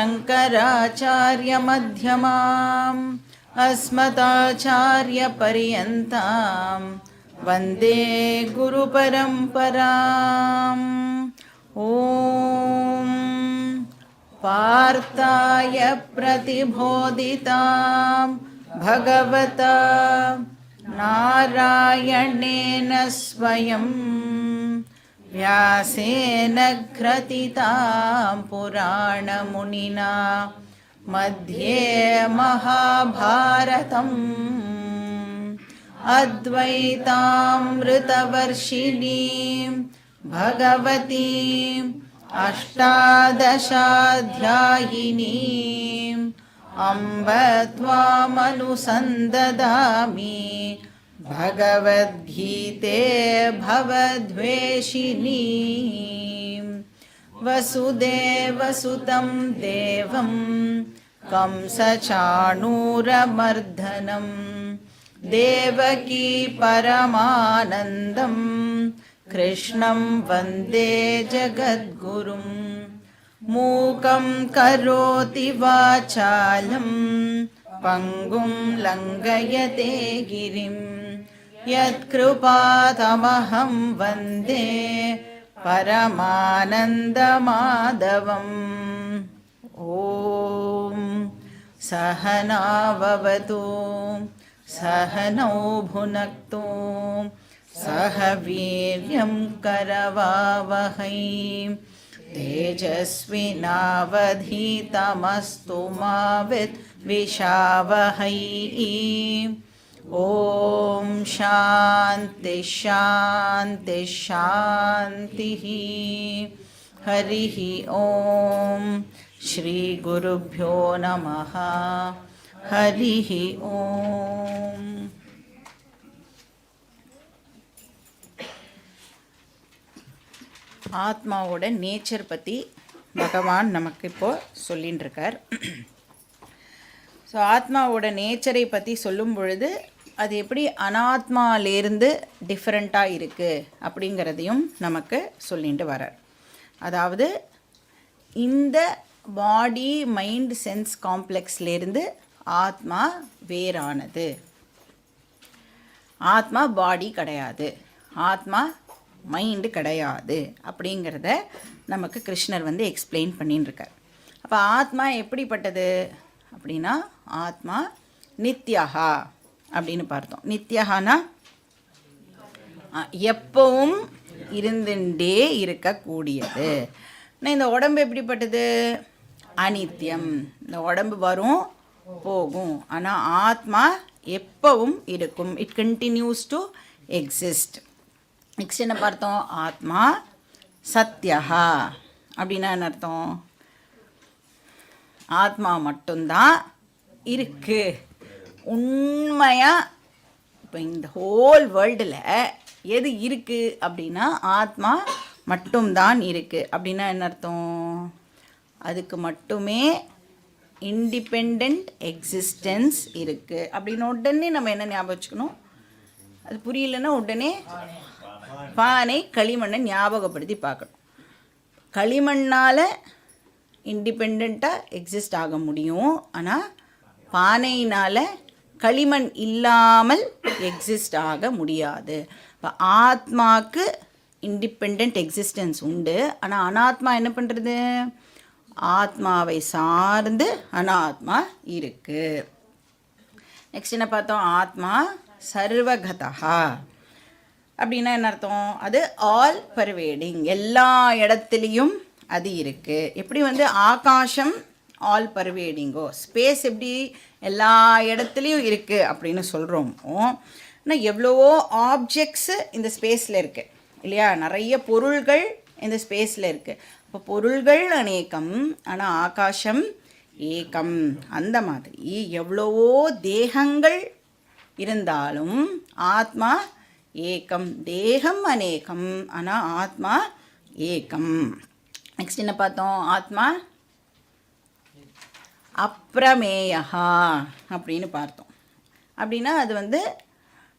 शङ्कराचार्यमध्यमाम् अस्मदाचार्यपर्यन्तां वन्दे गुरुपरम्पराम्। ॐ पार्थाय प्रतिबोधितां भगवता नारायणेन स्वयं व्यासेन ग्रथितां पुराणमुनिना मध्ये महाभारतम् अद्वैतामृतवर्षिणीं भगवतीम् अष्टादशाध्यायिनीम् अम्ब त्वामनुसन्ददामि भगवद्गीते भवद्वेषिणीम्। वसुदेवसुतं देवं कंसचाणूरमर्दनं देवकी परमानन्दं कृष्णं वन्दे जगद्गुरुं। मूकं करोति वाचालं पङ्गुं लङ्घयते गिरिं यत्कृपातमहं वन्दे परमानन्दमाधवम्। ॐ सहना भवतु सहनौ भुनक्तु सह वीर्यं करवावहै तेजस्विनावधीतमस्तु मा विद्विषावहै। ॐ शान्ति शान्ति शान्तिः। हरिः ॐ श्री गुरुभ्यो नमः। हरिः ॐ। ஆத்மாவோட நேச்சர் பற்றி பகவான் நமக்கு இப்போது சொல்லின்னு இருக்கார். ஸோ ஆத்மாவோட நேச்சரை பற்றி சொல்லும் பொழுது அது எப்படி அனாத்மாலேருந்து டிஃப்ரெண்ட்டாக இருக்குது அப்படிங்கிறதையும் நமக்கு சொல்லிட்டு வரார். அதாவது இந்த பாடி மைண்ட் சென்ஸ் காம்ப்ளெக்ஸ்லேருந்து ஆத்மா வேறானது. ஆத்மா பாடி கிடையாது, ஆத்மா மைண்டு கிடையாது அப்படிங்கிறத நமக்கு கிருஷ்ணர் எக்ஸ்பிளைன் பண்ணின்னு இருக்கார். அப்போ ஆத்மா எப்படிப்பட்டது அப்படின்னா ஆத்மா நித்யஹா அப்படின்னு பார்த்தோம். நித்யஹானா எப்பவும் இருந்துட்டே இருக்கக்கூடியது. இந்த உடம்பு எப்படிப்பட்டது? அனித்தியம். இந்த உடம்பு வரும் போகும், ஆனால் ஆத்மா எப்பவும் இருக்கும். It continues to exist. Next என்ன பார்த்தோம்? ஆத்மா சத்யஹா அப்படின்னா என்ன அர்த்தம்? ஆத்மா மட்டும்தான் இருக்குது உண்மையாக. இப்போ இந்த ஹோல் வேர்ல்டில் எது இருக்குது அப்படின்னா ஆத்மா மட்டும்தான் இருக்குது. அப்படின்னா என்ன அர்த்தம்? அதுக்கு மட்டுமே இண்டிபெண்ட் எக்ஸிஸ்டன்ஸ் இருக்குது அப்படின்னு உடனே நம்ம என்ன ஞாபகம் வச்சுக்கணும்? அது புரியலன்னா உடனே பானை களிமண்ணை ஞாபகப்படுத்தி பார்க்கணும். களிமண்ணால் இண்டிபெண்ட்டாக எக்ஸிஸ்ட் ஆக முடியும், ஆனால் பானையினால் களிமண் இல்லாமல் எக்ஸிஸ்ட் ஆக முடியாது. இப்போ ஆத்மாவுக்கு இண்டிபெண்ட் எக்ஸிஸ்டன்ஸ் உண்டு, ஆனால் அனாத்மா என்ன பண்ணுறது? ஆத்மாவை சார்ந்து அனாத்மா இருக்குது. நெக்ஸ்ட் என்ன பார்த்தோம்? ஆத்மா சர்வகதா அப்படின்னா என்ன அர்த்தம்? அது ஆல் பர்வேடிங், எல்லா இடத்துலையும் அது இருக்குது. எப்படி ஆகாசம் ஆல் பர்வேடிங்கோ, ஸ்பேஸ் எப்படி எல்லா இடத்துலையும் இருக்குது அப்படின்னு சொல்கிறோமோ, ஆனால் எவ்வளவோ ஆப்ஜெக்ட்ஸு இந்த ஸ்பேஸில் இருக்குது இல்லையா? நிறைய பொருள்கள் இந்த ஸ்பேஸில் இருக்குது. இப்போ பொருள்கள் அநேகம், ஆனால் ஆகாசம் ஏகம். அந்த மாதிரி எவ்வளவோ தேகங்கள் இருந்தாலும் ஆத்மா ஏகம். தேகம் அநேகம், ஆனால் ஆத்மா ஏகம். நெக்ஸ்ட் என்ன பார்த்தோம்? ஆத்மா அப்ரமேயா அப்படின்னு பார்த்தோம். அப்படின்னா அது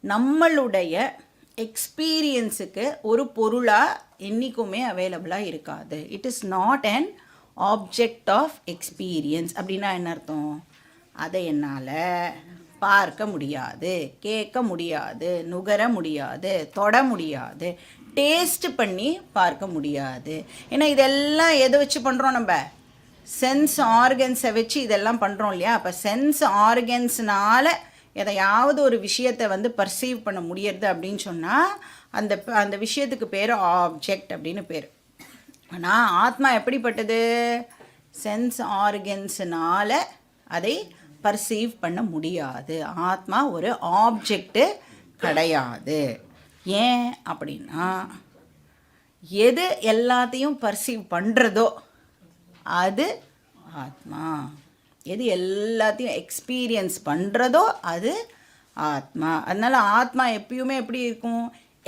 நம்மளுடைய எக்ஸ்பீரியன்ஸுக்கு ஒரு பொருளாக என்றைக்குமே அவைலபிளாக இருக்காது. It is not an object of experience. அப்படின்னா என்ன அர்த்தம்? அதை என்னால் பார்க்க முடியாது, கேட்க முடியாது, நுகர முடியாது, தொட முடியாது, டேஸ்ட் பண்ணி பார்க்க முடியாது. ஏன்னா இதெல்லாம் எதை வச்சு பண்ணுறோம்? நம்ம சென்ஸ் ஆர்கன்ஸை வச்சு இதெல்லாம் பண்ணுறோம் இல்லையா? அப்போ சென்ஸ் ஆர்கன்ஸ்னால் எதையாவது ஒரு விஷயத்தை வந்து பர்சீவ் பண்ண முடியறது அப்படின்னு சொன்னால் அந்த விஷயத்துக்கு பேர் ஆப்ஜெக்ட் அப்படின்னு பேர். ஆனால் ஆத்மா எப்படிப்பட்டது? சென்ஸ் ஆர்கன்ஸ்னால் அதை பர்சீவ் பண்ண முடியாது. ஆத்மா ஒரு ஆப்ஜெக்டு கிடையாது. ஏன் அப்படின்னா எது எல்லாத்தையும் பர்சீவ் பண்ணுறதோ அது ஆத்மா. எது எல்லாத்தையும் எக்ஸ்பீரியன்ஸ் பண்ணுறதோ அது ஆத்மா. அதனால் ஆத்மா எப்பயுமே எப்படி இருக்கும்?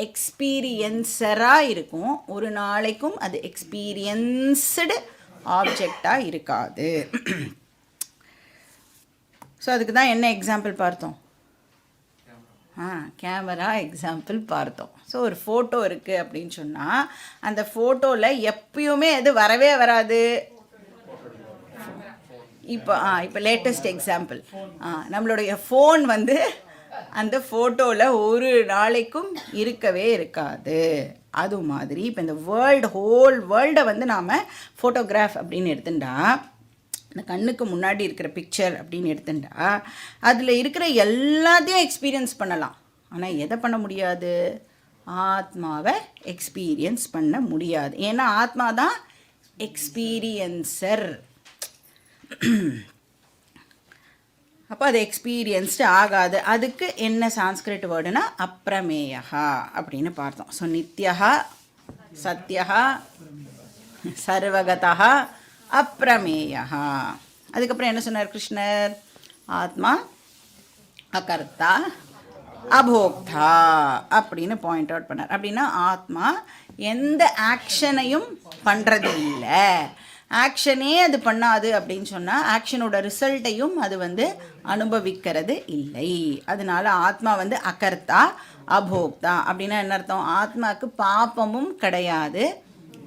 எக்ஸ்பீரியன்ஸராக இருக்கும். ஒரு நாளைக்கும் அது எக்ஸ்பீரியன்ஸ்டு ஆப்ஜெக்டாக இருக்காது. ஸோ அதுக்கு தான் என்ன எக்ஸாம்பிள் பார்த்தோம்? கேமரா எக்ஸாம்பிள் பார்த்தோம். ஸோ ஒரு ஃபோட்டோ இருக்குது அப்படின்னு சொன்னால் அந்த ஃபோட்டோவில் எப்பயுமே எது வரவே வராது. இப்போ லேட்டஸ்ட் எக்ஸாம்பிள் நம்மளுடைய ஃபோன் வந்து அந்த ஃபோட்டோவில் ஒரு நாளைக்கும் இருக்கவே இருக்காது. அது மாதிரி இப்போ இந்த ஹோல் வேர்ல்டை வந்து நாம் ஃபோட்டோகிராஃப் அப்படின்னு எடுத்துட்டா, இந்த கண்ணுக்கு முன்னாடி இருக்கிற பிக்சர் அப்படின்னு எடுத்துட்டா அதில் இருக்கிற எல்லாத்தையும் எக்ஸ்பீரியன்ஸ் பண்ணலாம். ஆனால் எதை பண்ண முடியாது? ஆத்மாவை எக்ஸ்பீரியன்ஸ் பண்ண முடியாது. ஏன்னா ஆத்மா தான் எக்ஸ்பீரியன்சர். அப்போ அது எக்ஸ்பீரியன்ஸ்டு ஆகாது. அதுக்கு என்ன சான்ஸ்கிரிட் வேர்டுனா அப்ரமேயா அப்படின்னு பார்த்தோம். ஸோ நித்யா, சத்யா, சர்வகதா, அப்ரமேயா. அதுக்கப்புறம் என்ன சொன்னார் கிருஷ்ணர்? ஆத்மா அகர்த்தா அபோக்தா அப்படின்னு பாயிண்ட் அவுட் பண்ணார். அப்படின்னா ஆத்மா எந்த ஆக்ஷனையும் பண்ணுறது இல்லை, ஆக்ஷனே அது பண்ணாது அப்படின்னு சொன்னால் ஆக்ஷனோட ரிசல்ட்டையும் அது வந்து அனுபவிக்கிறது இல்லை. அதனால ஆத்மா வந்து அகர்த்தா அபோக்தா. அப்படின்னா என்ன அர்த்தம்? ஆத்மாவுக்கு பாப்பமும் கிடையாது,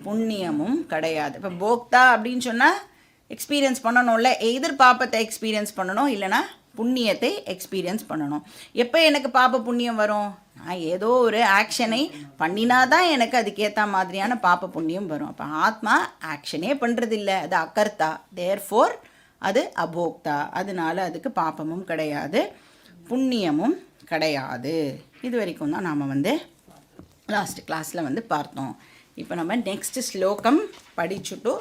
புண்ணியமும் கிடையாது. இப்போ போக்தா அப்படின்னு சொன்னால் எக்ஸ்பீரியன்ஸ் பண்ணணும்ல, எதிர் பாப்பத்தை எக்ஸ்பீரியன்ஸ் பண்ணணும், இல்லைனா புண்ணியத்தை எக்ஸ்பீரியன்ஸ் பண்ணணும். எப்போ எனக்கு பாப்ப புண்ணியம் வரும்? நான் ஏதோ ஒரு ஆக்ஷனை பண்ணினாதான் எனக்கு அதுக்கேற்ற மாதிரியான பாப்ப புண்ணியம் வரும். அப்போ ஆத்மா ஆக்ஷனே பண்ணுறதில்ல, அது அகர்த்தா, தேர்ஃபோர் அது அபோக்தா. அதனால அதுக்கு பாப்பமும் கிடையாது, புண்ணியமும் கிடையாது. இது வரைக்கும் தான் நாம் வந்து லாஸ்ட் கிளாஸில் வந்து பார்த்தோம். இப்போ நம்ம நெக்ஸ்ட் ஸ்லோகம் படிச்சுட்டு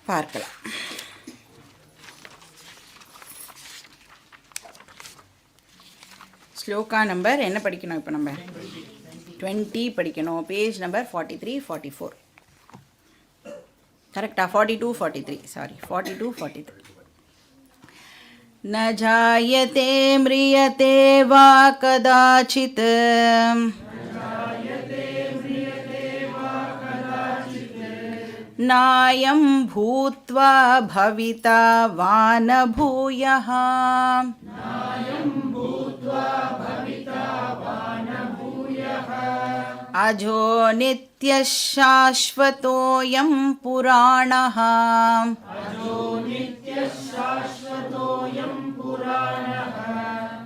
பார்க்கலாம். ஸ்லோகா நம்பர் என்ன படிக்கணும்? இப்போ நம்ம 20 படிக்கணும். பேஜ் நம்பர் 43, 44 கரெக்டா? 42, 43 சாரி 42, 43. न जायते म्रियते वा कदाचित् नायं भूत्वा भविता वा न भूयः अजो नित्यः शाश्वतोऽयं पुराणः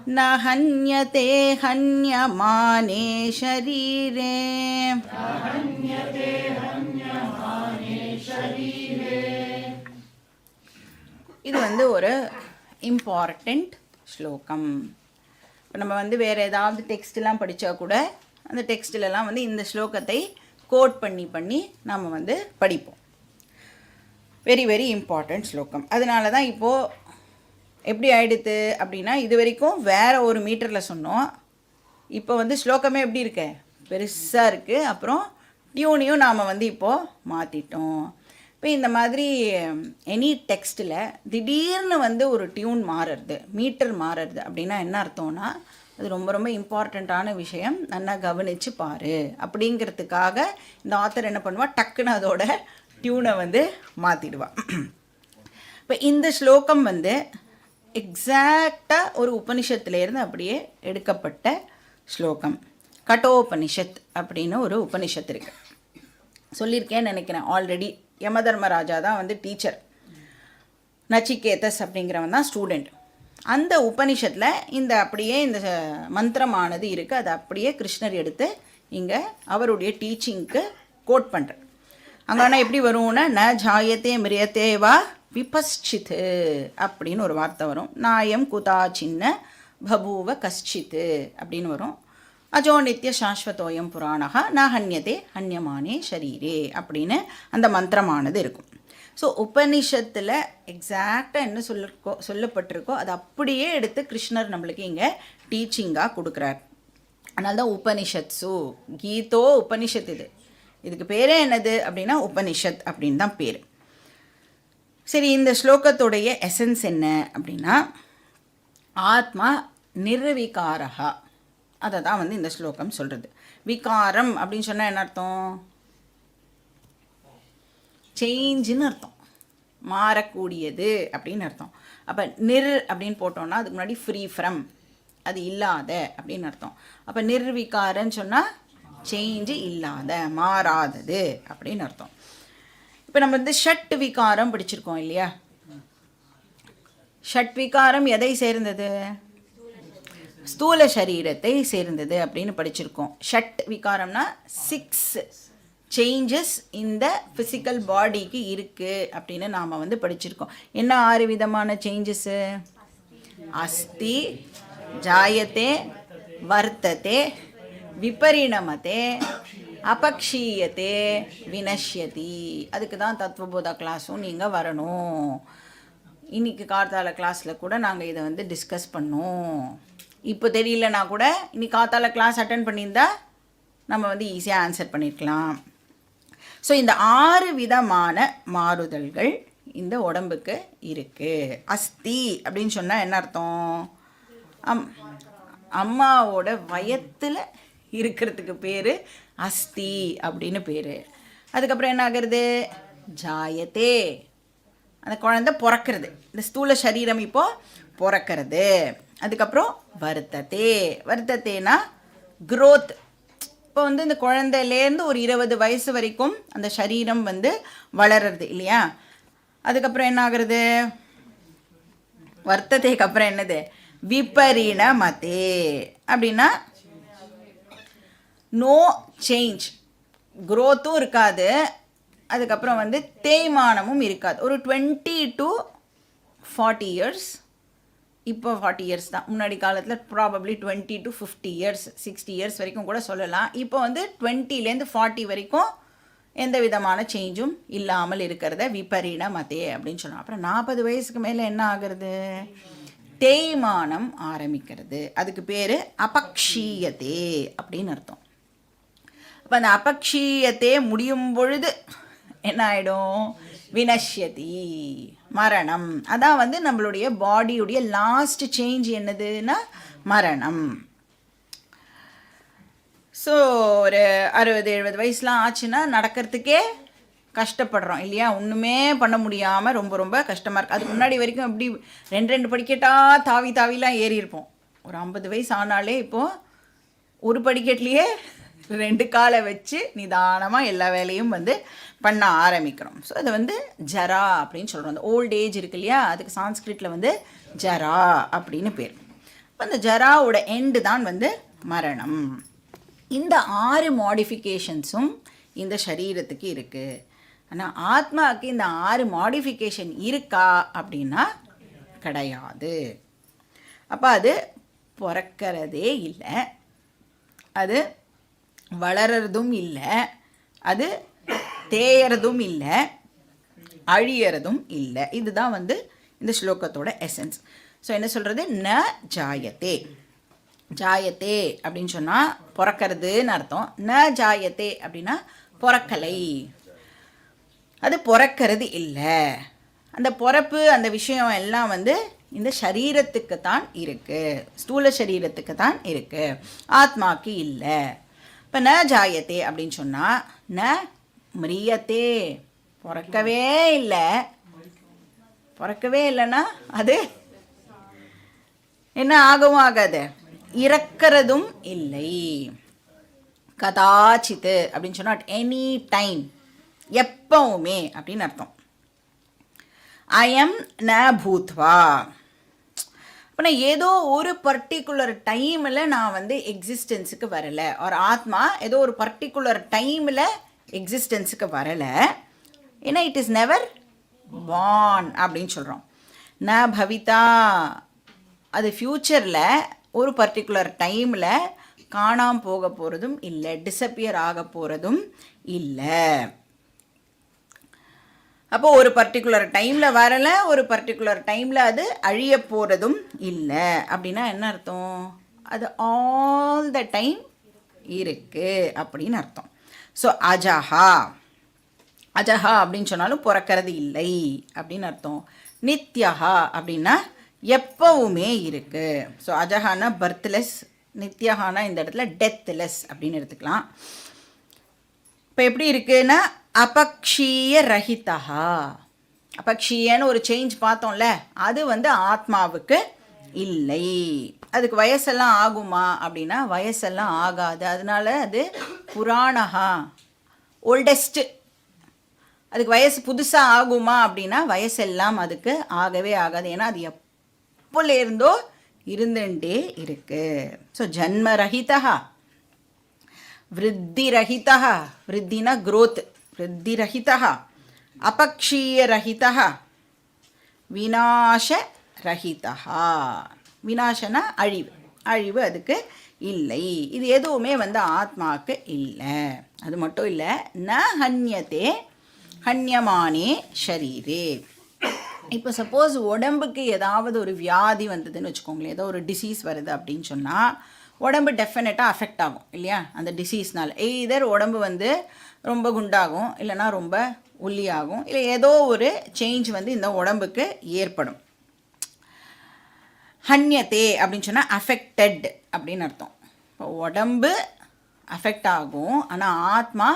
न हन्यते हन्यमाने शरीरे. இது வந்து ஒரு இம்பார்ட்டண்ட் ஸ்லோகம். இப்போ நம்ம வந்து வேறு ஏதாவது டெக்ஸ்ட்லாம் படித்தா கூட அந்த டெக்ஸ்டிலலாம் வந்து இந்த ஸ்லோகத்தை கோட் பண்ணி நாம் வந்து படிப்போம். வெரி வெரி இம்பார்ட்டண்ட் ஸ்லோகம். அதனால தான் இப்போது எப்படி ஆயிடுது அப்படின்னா, இது வரைக்கும் வேறு ஒரு மீட்டரில் சொன்னோம். இப்போ வந்து ஸ்லோகமே எப்படி இருக்கு? பெருசாக இருக்குது. அப்புறம் டியூனையும் நாம் வந்து இப்போது மாற்றிட்டோம். இப்போ இந்த மாதிரி எனி டெக்ஸ்ட்டில் திடீர்னு வந்து ஒரு டியூன் மாறுறது, மீட்டர் மாறுறது அப்படின்னா என்ன அர்த்தம்னா அது ரொம்ப ரொம்ப இம்பார்ட்டண்ட்டான விஷயம், நல்லா கவனித்து பாரு அப்படிங்கிறதுக்காக இந்த ஆத்தர் என்ன பண்ணுவாள், டக்குன்னு அதோட டியூனை வந்து மாற்றிடுவாள். இப்போ இந்த ஸ்லோகம் வந்து எக்ஸாக்டாக ஒரு உபனிஷத்துலேருந்து அப்படியே எடுக்கப்பட்ட ஸ்லோகம். கட்டோபனிஷத் அப்படின்னு ஒரு உபனிஷத்து இருக்குது. சொல்லியிருக்கேன்னு நினைக்கிறேன் ஆல்ரெடி. யமதர்மராஜா தான் வந்து டீச்சர், நச்சிகேதஸ் அப்படிங்கிறவன் தான் ஸ்டூடெண்ட். அந்த உபனிஷத்தில் இந்த அப்படியே இந்த மந்திரமானது இருக்குது. அது அப்படியே கிருஷ்ணர் எடுத்து இங்கே அவருடைய டீச்சிங்க்கு கோட் பண்ணுறார். அங்கே ஆனால் எப்படி வரும்னா, ந ஜாயத்தே மிரியத்தே வா விபஸ்சித்து அப்படின்னு ஒரு வார்த்தை வரும். நாயம் குதா சின்ன பபூவ கஷ்சித்து அப்படின்னு வரும். அஜோ நித்ய சாஸ்வதோயம் புராணகா ந ஹன்யதே ஹன்யமானே ஷரீரே அப்படின்னு அந்த மந்திரமானது இருக்கும். ஸோ உபனிஷத்தில் எக்ஸாக்டாக என்ன சொல்லப்பட்டிருக்கோ அது அப்படியே எடுத்து கிருஷ்ணர் நம்மளுக்கு இங்கே டீச்சிங்காக கொடுக்குறார். அதனால தான் உபனிஷத்ஸு, கீதோ உபனிஷத். இதுக்கு பேரே என்னது அப்படின்னா உபனிஷத் அப்படின்னு தான் பேர். சரி, இந்த ஸ்லோகத்துடைய எசன்ஸ் என்ன அப்படின்னா, ஆத்மா நிர்விகாரகா, அதை தான் வந்து இந்த ஸ்லோகம் சொல்கிறது. விகாரம் அப்படின்னு சொன்னால் என்ன அர்த்தம்? சேஞ்சுன்னு அர்த்தம், மாறக்கூடியது அப்படின்னு அர்த்தம். அப்போ நிர் அப்படின்னு போட்டோன்னா அதுக்கு முன்னாடி ஃப்ரீ ஃப்ரம், அது இல்லாத அப்படின்னு அர்த்தம். அப்போ நிர்விகாரன்னு சொன்னால் சேஞ்சு இல்லாத, மாறாதது அப்படின்னு அர்த்தம். இப்போ நம்ம வந்து ஷட் விகாரம் படிச்சிருக்கோம் இல்லையா? ஷட் விகாரம் எதை சேர்ந்தது? ஸ்தூல சரீரத்தை சேர்ந்தது அப்படின்னு படிச்சிருக்கோம். ஷட் விகாரம்னா 6 சேஞ்சஸ் இந்த ஃபிசிக்கல் பாடிக்கு இருக்குது அப்படின்னு நாம் வந்து படிச்சிருக்கோம். என்ன 6 விதமான சேஞ்சஸ்ஸு? அஸ்தி, ஜாயத்தே, வர்த்ததே, விபரிணமத்தே, அபக்ஷீயத்தே, வினஷ்யதி. அதுக்கு தான் தத்துவபோதா கிளாஸும் நீங்கள் வரணும். இன்றைக்கி கார்த்தால கிளாஸில் கூட நாங்கள் இதை வந்து டிஸ்கஸ் பண்ணோம். இப்போ தெரியலனா கூட இன்னைக்கு கார்த்தால கிளாஸ் அட்டன் பண்ணியிருந்தா நம்ம வந்து ஈஸியாக ஆன்சர் பண்ணியிருக்கலாம். ஸோ இந்த 6 விதமான மாறுதல்கள் இந்த உடம்புக்கு இருக்குது. அஸ்தி அப்படின்னு சொன்னால் என்ன அர்த்தம்? அம்மாவோட வயத்தில் இருக்கிறதுக்கு பேர் அஸ்தி அப்படின்னு பேர். அதுக்கப்புறம் என்ன ஆகிறது? ஜாயத்தே, அந்த குழந்தை பிறக்கிறது, இந்த ஸ்தூல சரீரம் இப்போது பிறக்கிறது. அதுக்கப்புறம் வர்த்ததே, வர்த்ததேனா க்ரோத். இப்போ வந்து இந்த குழந்தையிலேருந்து ஒரு 20 வயசு வரைக்கும் அந்த சரீரம் வந்து வளருறது இல்லையா? அதுக்கப்புறம் என்ன ஆகுறது? வர்த்ததேக்கு அப்புறம் என்னது? விபரிணமத்தே அப்படின்னா நோ சேஞ்ச், க்ரோத்தும் இருக்காது, அதுக்கப்புறம் வந்து தேய்மானமும் இருக்காது. ஒரு 20 to 40 இயர்ஸ், இப்போ 40 இயர்ஸ் தான். முன்னாடி காலத்தில் ப்ராபப்ளி 20 to 50 இயர்ஸ், 60 இயர்ஸ் வரைக்கும் கூட சொல்லலாம். இப்போ வந்து 20லேருந்து 40 வரைக்கும் எந்த விதமான சேஞ்சும் இல்லாமல் இருக்கிறத விபரிணமத்தே அப்படின்னு சொல்லலாம். அப்புறம் 40 வயசுக்கு மேலே என்ன ஆகிறது? தேய்மானம் ஆரம்பிக்கிறது. அதுக்கு பேர் அபக்ஷீயத்தே அப்படின்னு அர்த்தம். அப்போ அந்த அபக்ஷீயத்தே முடியும் பொழுது என்ன ஆகிடும்? வினஷ்யதி, மரணம். அதான் வந்து நம்மளுடைய பாடியுடைய லாஸ்ட் சேஞ்ச் என்னதுன்னா மரணம். ஸோ ஒரு 60-70 வயசுலாம் ஆச்சுன்னா நடக்கிறதுக்கே கஷ்டப்படுறோம் இல்லையா? ஒன்றுமே பண்ண முடியாமல் ரொம்ப ரொம்ப கஷ்டமாக இருக்குது. அதுக்கு முன்னாடி வரைக்கும் எப்படி 2 படிக்கட்டாக தாவிலாம் ஏறியிருப்போம். ஒரு 50 வயசு ஆனாலே இப்போது ஒரு படிக்கட்லேயே 2 காலை வச்சு நிதானமாக எல்லா வேலையும் வந்து பண்ண ஆரம்பிக்கிறோம். ஸோ அதை வந்து ஜரா அப்படின்னு சொல்கிறோம். அந்த ஓல்ட் ஏஜ் இருக்கு இல்லையா, அதுக்கு சான்ஸ்கிரிட்டில் வந்து ஜரா அப்படின்னு பேர். இப்போ அந்த ஜராவோட எண்டு தான் வந்து மரணம். இந்த 6 மாடிஃபிகேஷன்ஸும் இந்த சரீரத்துக்கு இருக்குது. ஆனால் ஆத்மாவுக்கு இந்த 6 மாடிஃபிகேஷன் இருக்கா அப்படின்னா கிடையாது. அப்போ அது பிறக்கிறதே இல்லை, அது வளர்றதும் இல்லை, அது தேயறதும் இல்லை, அழியறதும் இல்லை. இதுதான் வந்து இந்த ஸ்லோகத்தோட எசன்ஸ். ஸோ என்ன சொல்கிறது? ந ஜாயத்தே. ஜாயத்தே அப்படின்னு சொன்னால் பிறக்கிறதுன்னு அர்த்தம். ந ஜாயத்தே அப்படின்னா பிறக்கலை, அது பிறக்கிறது இல்லை. அந்த பிறப்பு அந்த விஷயம் எல்லாம் வந்து இந்த சரீரத்துக்கு தான் இருக்குது, ஸ்தூல சரீரத்துக்கு தான் இருக்குது, ஆத்மாக்கு இல்லை. இப்போ ந ஜாயத்தே அப்படின்னு சொன்னால் ந மிரியத்தே, பிறக்கவே இல்லை. பிறக்கவே இல்லைன்னா அது என்ன ஆகவும் ஆகாது, இறக்கிறதும் இல்லை. கதாச்சித்து அப்படின்னு சொன்னால் அட் எனி டைம், எப்பவுமே அப்படின்னு அர்த்தம். அயம் ந பூத்வா. இப்போ நான் ஏதோ ஒரு பர்டிகுலர் டைமில் நான் வந்து எக்ஸிஸ்டன்ஸுக்கு வரலை, ஒரு ஆத்மா ஏதோ ஒரு பர்டிகுலர் டைமில் எக்ஸிஸ்டன்ஸுக்கு வரலை, ஏன்னா இட் இஸ் நெவர் பார்ன் அப்படின்னு சொல்கிறோம். ந பவிதா, அது ஃப்யூச்சரில் ஒரு பர்டிகுலர் டைமில் காணாமல் போக போகிறதும் இல்லை, டிஸப்பியர் ஆக போகிறதும் இல்லை. அப்போது ஒரு பர்டிகுலர் டைமில் வரலை, ஒரு பர்டிகுலர் டைமில் அது அழிய போகிறதும் இல்லை. அப்படின்னா என்ன அர்த்தம்? அது ஆல் த டைம் இருக்குது அப்படின்னு அர்த்தம். ஸோ அஜஹா, அஜஹா அப்படின்னு சொன்னாலும் பிறக்கிறது இல்லை அப்படின்னு அர்த்தம். நித்யஹா அப்படின்னா எப்பவுமே இருக்குது. ஸோ அஜஹானா பர்த்லெஸ், நித்யஹானா இந்த இடத்துல டெத்லெஸ் அப்படின்னு எடுத்துக்கலாம். இப்போ எப்படி இருக்குன்னா அபக்ஷீய ரஹிதா, அபக்ஷீயன்னு ஒரு சேஞ்ச் பார்த்தோம்ல, அது வந்து ஆத்மாவுக்கு இல்லை. அதுக்கு வயசெல்லாம் ஆகுமா அப்படின்னா வயசெல்லாம் ஆகாது. அதனால அது புராணஹா, ஓல்டஸ்ட்டு. அதுக்கு வயசு புதுசாக ஆகுமா அப்படின்னா வயசெல்லாம் அதுக்கு ஆகவே ஆகாது. ஏன்னா அது எப்போலேருந்தோ இருந்துட்டே இருக்கு. So ஜன்மரஹிதா, விருத்திரஹிதா, விருத்தினா growth, விருத்திரஹிதா, அபக்ஷீயரஹிதா, விநாசரஹிதா. விநாசனா அழிவு, அழிவு அதுக்கு இல்லை. இது எதுவுமே வந்து ஆத்மாவுக்கு இல்லை. அது மட்டும் இல்லை, ந ஹன்யதே ஹன்யமானே ஷரீரே. இப்போ சப்போஸ் உடம்புக்கு ஏதாவது ஒரு வியாதி வந்ததுன்னு வச்சுக்கோங்களேன், ஏதோ ஒரு டிசீஸ் வருது அப்படின்னு சொன்னால் உடம்பு டெஃபினட்டாக அஃபெக்ட் ஆகும் இல்லையா அந்த டிசீஸ்னால். எய்தர் உடம்பு வந்து ரொம்ப குண்டாகும், இல்லைனா ரொம்ப ஒல்லியாகும், இல்லை ஏதோ ஒரு சேஞ்ச் வந்து இந்த உடம்புக்கு ஏற்படும். ஹன்யத்தே அப்படின்னு சொன்னால் அஃபெக்டட் அப்படின்னு அர்த்தம். இப்போ உடம்பு அஃபெக்ட் ஆகும், ஆனால் ஆத்மா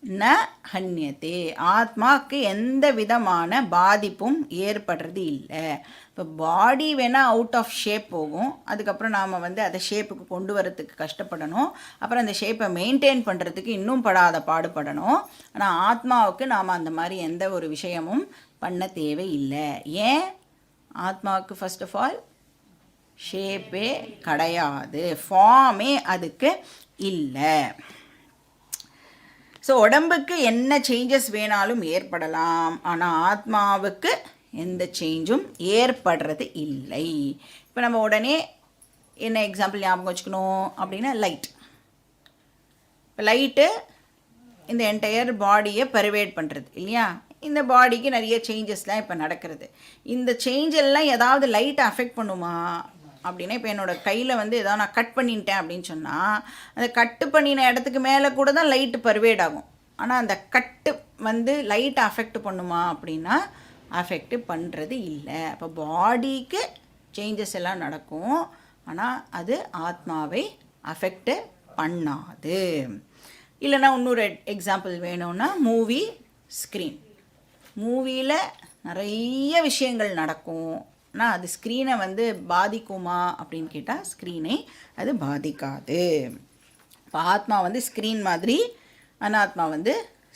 ந ஹன்யத்தே, ஆத்மாவுக்கு எந்த விதமான பாதிப்பும் ஏற்படுறது இல்லை. இப்போ பாடி வேணால் அவுட் ஆஃப் ஷேப் போகும், அதுக்கப்புறம் நாம் வந்து அதை ஷேப்புக்கு கொண்டு வரத்துக்கு கஷ்டப்படணும், அப்புறம் அந்த ஷேப்பை மெயின்டைன் பண்ணுறதுக்கு இன்னும் படாத பாடுபடணும். ஆனால் ஆத்மாவுக்கு நாம் அந்த மாதிரி எந்த ஒரு விஷயமும் பண்ண தேவையில்லை. ஏன்? ஆத்மாவுக்கு ஃபர்ஸ்ட் ஆஃப் ஆல் ஷேப்பே கிடையாது, ஃபார்மே அதுக்கு இல்லை. ஸோ உடம்புக்கு என்ன சேஞ்சஸ் வேணாலும் ஏற்படலாம், ஆனால் ஆத்மாவுக்கு எந்த சேஞ்சும் ஏற்படுறது இல்லை. இப்போ நம்ம உடனே என்ன எக்ஸாம்பிள் ஞாபகம் வச்சுக்கணும் அப்படின்னா லைட். இப்போ லைட்டு இந்த என்டையர் பாடியை பர்வேட் பண்ணுறது இல்லையா, இந்த பாடிக்கு நிறைய சேஞ்சஸ்லாம் இப்போ நடக்கிறது. இந்த சேஞ்செல்லாம் ஏதாவது லைட்டை அஃபெக்ட் பண்ணுமா அப்படின்னா, இப்போ என்னோடய கையில் வந்து ஏதாவது நான் கட் பண்ணிட்டேன் அப்படின்னு சொன்னால் அந்த கட்டு பண்ணின இடத்துக்கு மேலே கூட தான் லைட்டு பர்வேட் ஆகும். ஆனால் அந்த கட்டு வந்து லைட்டை அஃபெக்ட் பண்ணுமா அப்படின்னா அஃபெக்ட் பண்ணுறது இல்லை. அப்போ பாடிக்கு சேஞ்சஸ் எல்லாம் நடக்கும், ஆனால் அது ஆத்மாவை அஃபெக்ட் பண்ணாது. இல்லைனா இன்னொரு எக்ஸாம்பிள் வேணும்னா மூவி ஸ்க்ரீன். மூவியில் நிறைய விஷயங்கள் நடக்கும், ஆனால் அது ஸ்க்ரீனை வந்து பாதிக்குமா அப்படின்னு கேட்டால் ஸ்க்ரீனை அது பாதிக்காது. இப்போ ஆத்மா வந்து ஸ்க்ரீன் மாதிரி, அனாத்மா வந்து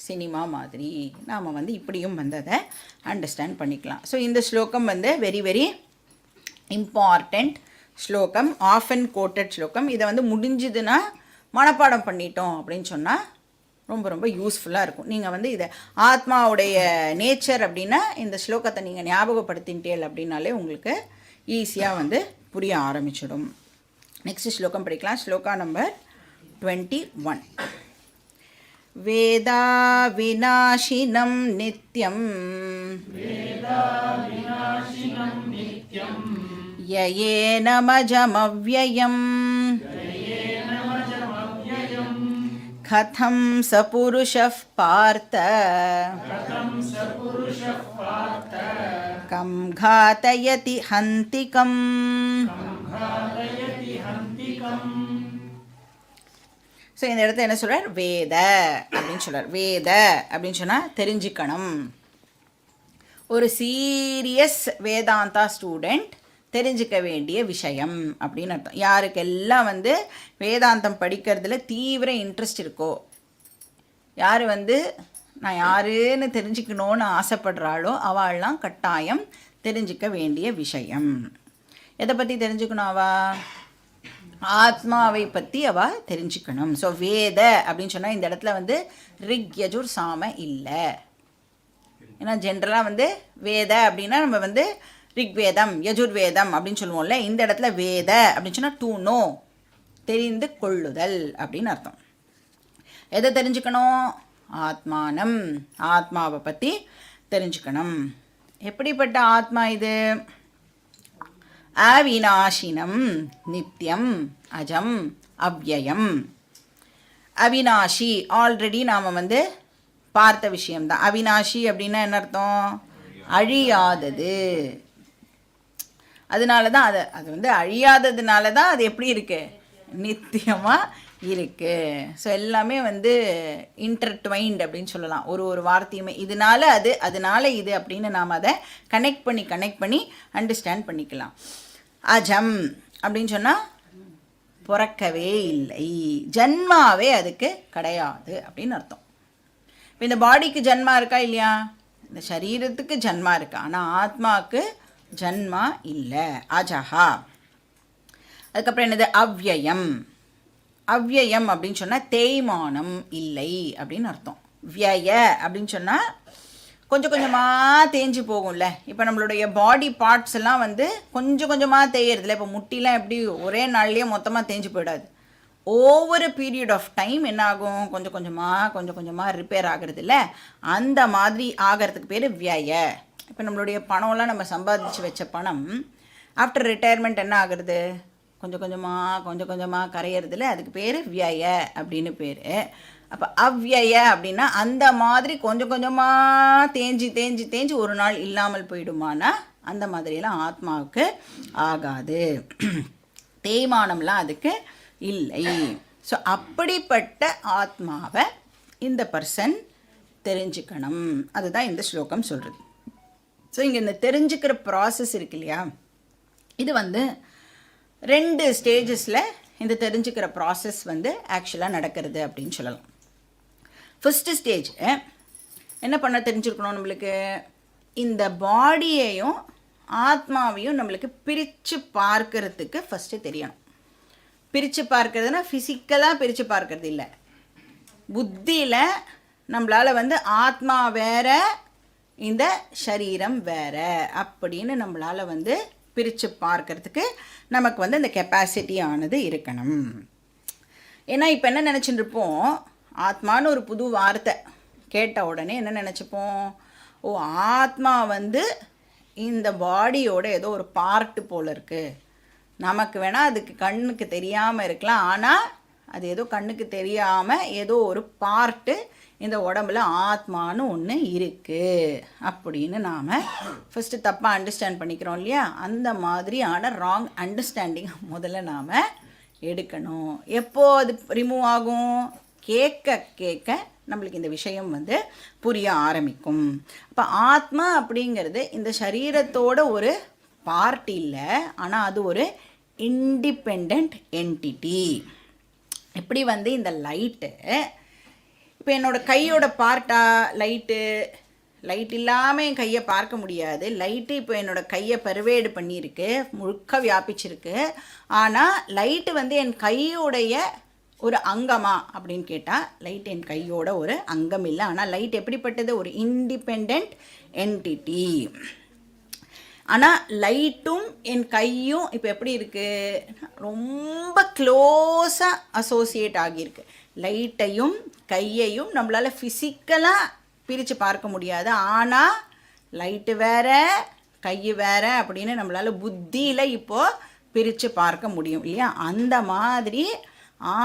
சினிமா மாதிரி. நாம் வந்து இப்படியும் வந்து அதை அண்டர்ஸ்டாண்ட் பண்ணிக்கலாம். ஸோ இந்த ஸ்லோகம் வந்து வெரி வெரி இம்பார்ட்டண்ட் ஸ்லோகம், ஆஃபன் கோட்டட் ஸ்லோகம். இதை வந்து முடிஞ்சதுன்னா மனப்பாடம் பண்ணிட்டோம் அப்படின்னு சொன்னால் ரொம்ப ரொம்ப யூஸ்ஃபுல்லாக இருக்கும். நீங்கள் வந்து இதை ஆத்மாவுடைய நேச்சர் அப்படின்னா இந்த ஸ்லோகத்தை நீங்கள் ஞாபகப்படுத்தின்ட்டேல் அப்படின்னாலே உங்களுக்கு ஈஸியாக வந்து புரிய ஆரம்பிச்சிடும். நெக்ஸ்ட் ஸ்லோகம் படிக்கலாம். ஸ்லோகா நம்பர் 21. வேதா விநாசினம் நித்யம் யயேனமஜமவ்யயம் கதம் ச புருஷः பார்த்த கம் காதயதி ஹந்திகம். ஸோ இந்த இடத்துல என்ன சொல்கிறார்? வேத அப்படின்னு சொல்கிறார். வேத அப்படின்னு சொன்னால் தெரிஞ்சுக்கணும். ஒரு சீரியஸ் வேதாந்தா ஸ்டூடெண்ட் தெரிஞ்சிக்க வேண்டிய விஷயம் அப்படின்னு அர்த்தம். யாருக்கெல்லாம் வந்து வேதாந்தம் படிக்கிறதுல தீவிர இன்ட்ரெஸ்ட் இருக்கோ, யார் வந்து நான் யாருன்னு தெரிஞ்சுக்கணுன்னு ஆசைப்படுறாளோ அவள்லாம் கட்டாயம் தெரிஞ்சிக்க வேண்டிய விஷயம். எதை பற்றி தெரிஞ்சுக்கணும்? ஆத்மாவை பற்றி அவள் தெரிஞ்சுக்கணும். ஸோ வேத அப்படின்னு சொன்னால் இந்த இடத்துல வந்து ரிக் யஜுர் சாம இல்லை. ஏன்னா ஜென்ரலாக வந்து வேத அப்படின்னா நம்ம வந்து ரிக்வேதம் யஜுர்வேதம் அப்படின்னு சொல்லுவோம்ல. இந்த இடத்துல வேத அப்படின்னு சொன்னால் டு நோ, தெரிந்து கொள்ளுதல் அப்படின்னு அர்த்தம். எதை தெரிஞ்சுக்கணும்? ஆத்மானம், ஆத்மாவை பற்றி தெரிஞ்சுக்கணும். எப்படிப்பட்ட ஆத்மா இது? அவிநாசினம், நித்தியம், அஜம், அவ்யயம். அவிநாசி ஆல்ரெடி நாம் வந்து பார்த்த விஷயம்தான். அவிநாசி அப்படின்னா என்ன அர்த்தம்? அழியாதது. அதனால தான் அது வந்து அழியாததுனால தான் அது எப்படி இருக்குது? நித்தியமாக இருக்குது. ஸோ எல்லாமே வந்து இன்டர்ட்வைன்ட் அப்படின்னு சொல்லலாம். ஒரு வார்த்தையுமே இதனால அது அதனால இது அப்படின்னு நாம் அதை கனெக்ட் பண்ணி அண்டர்ஸ்டாண்ட் பண்ணிக்கலாம். அஜம் அப்படின்னு சொன்னால் பிறக்கவே இல்லை, ஜன்மாவே அதுக்கு கிடையாது அப்படின்னு அர்த்தம். இப்போ இந்த பாடிக்கு ஜன்மா இருக்கா இல்லையா? இந்த சரீரத்துக்கு ஜன்மா இருக்கா, ஆனால் ஆத்மாவுக்கு ஜன்மா இல்லை. அஜஹா. அதுக்கப்புறம் என்னது? அவ்யயம். அவ்யயம் அப்படின்னு சொன்னால் தேய்மானம் இல்லை அப்படின்னு அர்த்தம். வியய அப்படின்னு சொன்னால் கொஞ்சம் கொஞ்சமாக தேஞ்சு போகும்ல. இப்போ நம்மளுடைய பாடி பார்ட்ஸ் எல்லாம் வந்து கொஞ்சம் கொஞ்சமாக தேயறதில்ல. இப்போ முட்டிலாம் எப்படி ஒரே நாள்லேயே மொத்தமாக தேஞ்சு போயிடாது. ஓவர் பீரியட் ஆஃப் டைம் என்ன ஆகும்? கொஞ்சம் கொஞ்சமாக ரிப்பேர் ஆகிறது இல்லை. அந்த மாதிரி ஆகிறதுக்கு பேர் வியய. இப்போ நம்மளுடைய பணம்லாம் நம்ம சம்பாதிச்சு வச்ச பணம் ஆஃப்டர் ரிட்டையர்மெண்ட் என்ன ஆகுறது? கொஞ்சம் கொஞ்சமாக கரையிறதுல. அதுக்கு பேர் வியய அப்படின்னு பேர். அப்போ அவ்யய அப்படின்னா அந்த மாதிரி கொஞ்சம் கொஞ்சமாக தேஞ்சு ஒரு நாள் இல்லாமல் போயிடுமானா அந்த மாதிரியெல்லாம் ஆத்மாவுக்கு ஆகாது. தேய்மானம்லாம் அதுக்கு இல்லை. ஸோ அப்படிப்பட்ட ஆத்மாவை இந்த பர்சன் தெரிஞ்சுக்கணும். அதுதான் இந்த ஸ்லோகம் சொல்கிறது. ஸோ இங்கே இந்த தெரிஞ்சுக்கிற ப்ராசஸ் இருக்கு இல்லையா, இது வந்து 2 ஸ்டேஜஸில் இந்த தெரிஞ்சுக்கிற ப்ராசஸ் வந்து ஆக்சுவலாக நடக்கிறது அப்படின்னு சொல்லலாம். ஃபஸ்ட்டு ஸ்டேஜ் என்ன பண்ண தெரிஞ்சுருக்கணும்? நம்மளுக்கு இந்த பாடியையும் ஆத்மாவையும் நம்மளுக்கு பிரித்து பார்க்கறதுக்கு ஃபஸ்ட்டு தெரியணும். பிரித்து பார்க்கறதுனா ஃபிசிக்கலாக பிரித்து பார்க்கறது இல்லை. புத்தியில் நம்மளால் வந்து ஆத்மா வேற, இந்த சரீரம் வேற அப்படின்னு நம்மளால் வந்து பிரித்து பார்க்கறதுக்கு நமக்கு வந்து இந்த கெப்பாசிட்டி ஆனது இருக்கணும். ஏன்னா இப்போ என்ன நினச்சிட்டு இருப்போம்? ஆத்மான்னு ஒரு புது வார்த்தை கேட்ட உடனே என்ன நினச்சிப்போம்? ஓ, ஆத்மா வந்து இந்த பாடியோட ஏதோ ஒரு பார்ட்டு போல் இருக்குது. நமக்கு வேணால் அதுக்கு கண்ணுக்கு தெரியாமல் இருக்கலாம், ஆனால் அது ஏதோ கண்ணுக்கு தெரியாமல் ஏதோ ஒரு பார்ட்டு இந்த உடம்புல ஆத்மானு ஒன்று இருக்குது அப்படின்னு நாம் ஃபஸ்ட்டு தப்பாக அண்டர்ஸ்டாண்ட் பண்ணிக்கிறோம் இல்லையா? அந்த மாதிரியான ராங் அண்டர்ஸ்டாண்டிங் முதல்ல நாம் எடுக்கணும். எப்போ அது ரிமூவ் ஆகும்? கேட்க நம்மளுக்கு இந்த விஷயம் வந்து புரிய ஆரம்பிக்கும். அப்போ ஆத்மா அப்படிங்கிறது இந்த சரீரத்தோட ஒரு பார்ட் இல்லை, ஆனால் அது ஒரு இண்டிபெண்ட் என்டிட்டி. எப்படி வந்து இந்த லைட்டு இப்போ என்னோடய கையோட பார்ட்டா லைட் இல்லாமல் என் கையை பார்க்க முடியாது. லைட்டு இப்போ என்னோடய கையை பெர்வேடு பண்ணியிருக்கு, முழுக்க வியாபிச்சிருக்கு. ஆனால் லைட்டு வந்து என் கையோடைய ஒரு அங்கமா அப்படின்னு கேட்டால் லைட் என் கையோட ஒரு அங்கம் இல்லை. ஆனால் லைட் எப்படிப்பட்டது? ஒரு இண்டிபெண்ட் என்டிட்டி. ஆனால் லைட்டும் என் கையும் இப்போ எப்படி இருக்குது? ரொம்ப க்ளோஸாக அசோசியேட் ஆகியிருக்கு. லைட்டையும் கையையும் நம்மளால் ஃபிசிக்கலாக பிரித்து பார்க்க முடியாது. ஆனால் லைட்டு வேற கை வேற அப்படின்னு நம்மளால் புத்தியில் இப்போது பிரித்து பார்க்க முடியும் இல்லையா? அந்த மாதிரி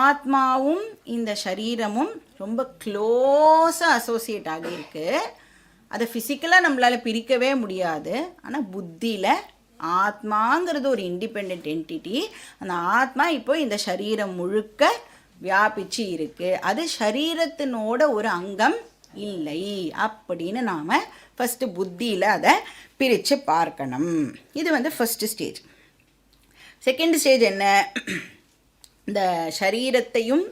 ஆத்மாவும் இந்த சரீரமும் ரொம்ப க்ளோஸாக அசோசியேட் ஆகியிருக்கு. அதை ஃபிசிக்கலாக நம்மளால் பிரிக்கவே முடியாது. ஆனால் புத்தியில் ஆத்மாங்கிறது ஒரு இண்டிபெண்ட் என்டிட்டி. அந்த ஆத்மா இப்போ இந்த சரீரம் முழுக்க வியாபிச்சு இருக்குது. அது சரீரத்தினோட ஒரு அங்கம் இல்லை அப்படின்னு நாம் ஃபஸ்ட்டு புத்தியில் அதை பிரித்து பார்க்கணும். இது வந்து ஃபஸ்ட்டு ஸ்டேஜ். செகண்ட் ஸ்டேஜ் என்ன? இந்த சரீரத்தையும்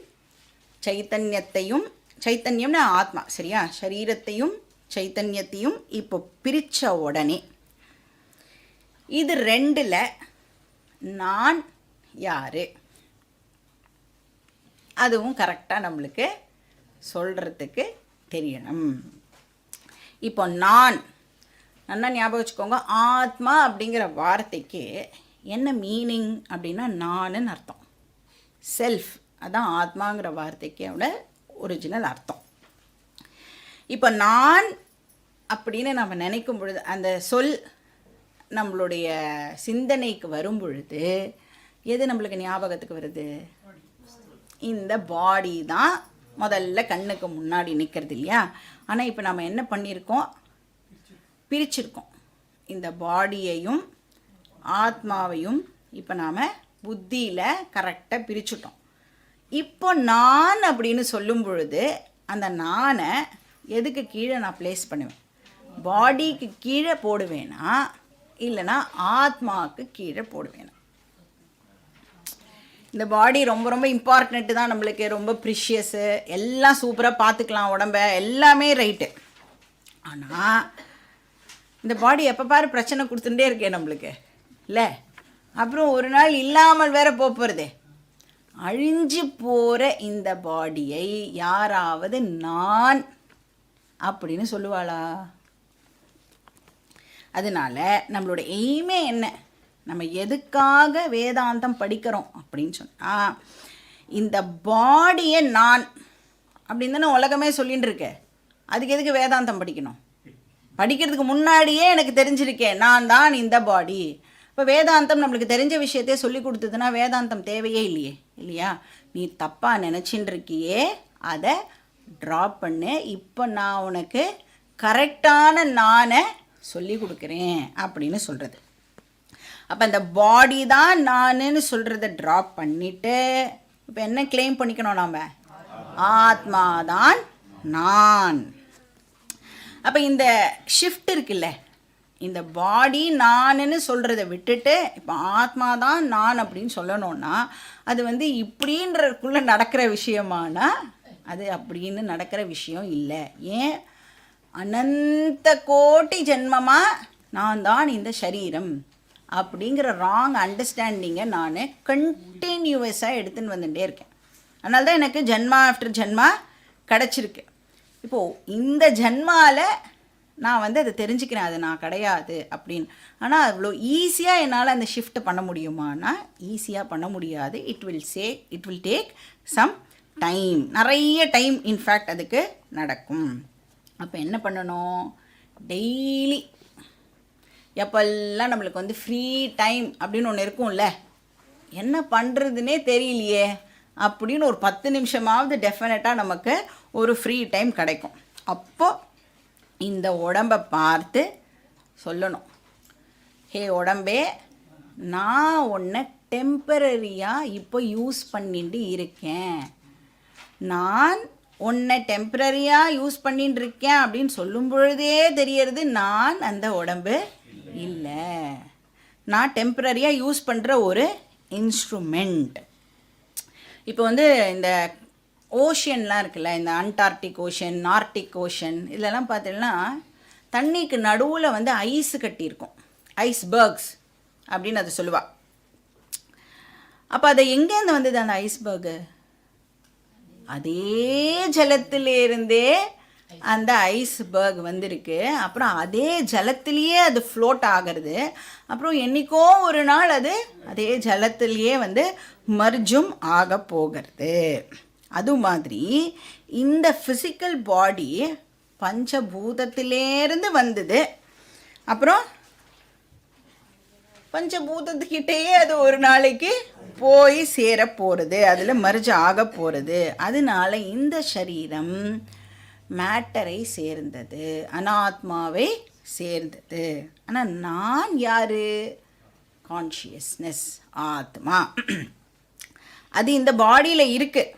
சைத்தன்யத்தையும் சைத்தன்யம்னு ஆத்மா, சரியா? சரீரத்தையும் சைத்தன்யத்தையும் இப்போ பிரித்த உடனே இது ரெண்டில் நான் யார், அதுவும் கரெக்டாக நம்மளுக்கு சொல்கிறதுக்கு தெரியணும். இப்போ நான் நல்லா ஞாபகம் வச்சுக்கோங்க, ஆத்மா அப்படிங்கிற வார்த்தைக்கு என்ன மீனிங் அப்படின்னா நானுன்னு அர்த்தம். செல்ஃப், அதான் ஆத்மாங்கிற வார்த்தைக்கோட ஒரிஜினல் அர்த்தம். இப்போ நான் அப்படின்னு நம்ம நினைக்கும் பொழுது, அந்த சொல் நம்மளுடைய சிந்தனைக்கு வரும் பொழுது எது நம்மளுக்கு ஞாபகத்துக்கு வருது? இந்த பாடி தான் முதல்ல கண்ணுக்கு முன்னாடி நிற்கிறது இல்லையா? ஆனால் இப்போ நம்ம என்ன பண்ணியிருக்கோம்? பிரிச்சிருக்கோம். இந்த பாடியையும் ஆத்மாவையும் இப்போ நாம் புத்தியில் கரெக்டாக பிரிச்சுட்டோம். இப்போ நான் அப்படின்னு சொல்லும் பொழுது அந்த நானை எதுக்கு கீழே நான் ப்ளேஸ் பண்ணுவேன்? பாடிக்கு கீழே போடுவேனா இல்லைனா ஆத்மாவுக்கு கீழே போடுவேனா? இந்த பாடி ரொம்ப ரொம்ப இம்பார்ட்டண்ட்டு தான் நம்மளுக்கு, ரொம்ப ப்ரிஷியஸு, எல்லாம் சூப்பராக பார்த்துக்கலாம், உடம்ப எல்லாமே ரைட்டு. ஆனால் இந்த பாடி எப்போ பாரு பிரச்சனை கொடுத்துட்டே இருக்கேன் நம்மளுக்கு இல்லை? அப்புறம் ஒரு நாள் இல்லாமல் வேற போகிறதே. அழிஞ்சு போகிற இந்த பாடியை யாராவது நான் அப்படின்னு சொல்லுவாளா? அதனால நம்மளோட எய்மே என்ன, நம்ம எதுக்காக வேதாந்தம் படிக்கிறோம் அப்படின்னு சொன்னால், இந்த பாடியை நான் அப்படின்னு தானே உலகமே சொல்லின்னு இருக்கு. அதுக்கு எதுக்கு வேதாந்தம் படிக்கணும்? படிக்கிறதுக்கு முன்னாடியே எனக்கு தெரிஞ்சிருக்கேன் நான் தான் இந்த பாடி. இப்போ வேதாந்தம் நம்மளுக்கு தெரிஞ்ச விஷயத்தையே சொல்லி கொடுத்ததுன்னா வேதாந்தம் தேவையே இல்லையே, இல்லையா? நீ தப்பாக நினச்சின்னு இருக்கியே, அதை ட்ராப் பண்ணு. இப்போ நான் உனக்கு கரெக்டான நானை சொல்லி கொடுக்குறேன் அப்படின்னு சொல்கிறது. அப்போ அந்த பாடி தான் நானுன்னு சொல்கிறத ட்ராப் பண்ணிவிட்டு இப்போ என்ன கிளைம் பண்ணிக்கணும்? நாம் ஆத்மா தான் நான். அப்போ இந்த ஷிஃப்ட் இருக்குல்ல, இந்த பாடி நானுன்னு சொல்கிறத விட்டுட்டு இப்போ ஆத்மா தான் நான் அப்படின்னு சொல்லணும்னா அது வந்து இப்படின்றக்குள்ளே நடக்கிற விஷயமானா அது அப்படின்னு நடக்கிற விஷயம் இல்லை. ஏன்? அனந்த கோட்டி ஜென்மமாக நான் தான் இந்த சரீரம் அப்படிங்கிற ராங் அண்டர்ஸ்டாண்டிங்கை நான் கண்டினியூவஸாக எடுத்துன்னு வந்துட்டே இருக்கேன். அதனால தான் எனக்கு ஜென்மா ஆஃப்டர் ஜென்மா கிடச்சிருக்கு. இப்போது இந்த ஜென்மாவில் நான் வந்து அதை தெரிஞ்சுக்கிறேன், அது நான் கிடையாது அப்படின்னு. ஆனால் அவ்வளோ ஈஸியாக என்னால் அந்த ஷிஃப்ட் பண்ண முடியுமானா ஈஸியாக பண்ண முடியாது. It will take some time, நிறைய டைம் இன்ஃபேக்ட் அதுக்கு நடக்கும். அப்போ என்ன பண்ணணும்? டெய்லி எப்பெல்லாம் நம்மளுக்கு வந்து ஃப்ரீ டைம் அப்படின்னு ஒன்று இருக்கும்ல, என்ன பண்ணுறதுனே தெரியலையே அப்படின்னு ஒரு 10 நிமிஷமாவது டெஃபினட்டாக நமக்கு ஒரு ஃப்ரீ டைம் கிடைக்கும். அப்போது இந்த உடம்பை பார்த்து சொல்லணும், ஹே உடம்பே, நான் உன்னை டெம்பரரியாக இப்போ யூஸ் பண்ணிட்டு இருக்கேன். நான் உன்னை டெம்பரரியாக யூஸ் பண்ணிட்டு இருக்கேன் அப்படின்னு சொல்லும் பொழுதே தெரியறது நான் அந்த உடம்பு இல்லை. நான் டெம்பரரியாக யூஸ் பண்ணுற ஒரு இன்ஸ்ட்ருமெண்ட். இப்போ வந்து இந்த ஓஷன்லாம் இருக்குல்ல, இந்த அண்டார்டிக் ஓஷன், ஆர்டிக் ஓஷன், இதெல்லாம் பார்த்தீங்கன்னா தண்ணிக்கு நடுவில் வந்து ஐஸு கட்டியிருக்கும், ஐஸ்பர்க்ஸ் அப்படின்னு அது சொல்லுவாள். அப்போ அதை எங்கேருந்து வந்தது அந்த ஐஸ்பர்கு? அதே ஜலத்திலேருந்தே அந்த ஐஸ்பர்க் வந்திருக்கு. அப்புறம் அதே ஜலத்திலேயே அது ஃப்ளோட் ஆகிறது. அப்புறம் என்றைக்கோ ஒரு நாள் அது அதே ஜலத்திலேயே வந்து மர்ஜும் ஆக போகிறது. அது மாதிரி இந்த ஃபிசிக்கல் பாடி பஞ்சபூதத்திலேருந்து வந்தது. அப்புறம் பஞ்சபூதத்துக்கிட்டேயே அது ஒரு நாளைக்கு போய் சேர போகிறது, அதில் மர்ஜ் ஆக போகிறது. அதனால இந்த சரீரம் மேட்டரை சேர்ந்தது, அனாத்மாவை சேர்ந்தது. ஆனால் நான் யார்? கான்ஷியஸ்னஸ், ஆத்மா. அது இந்த பாடியில் இருக்குது.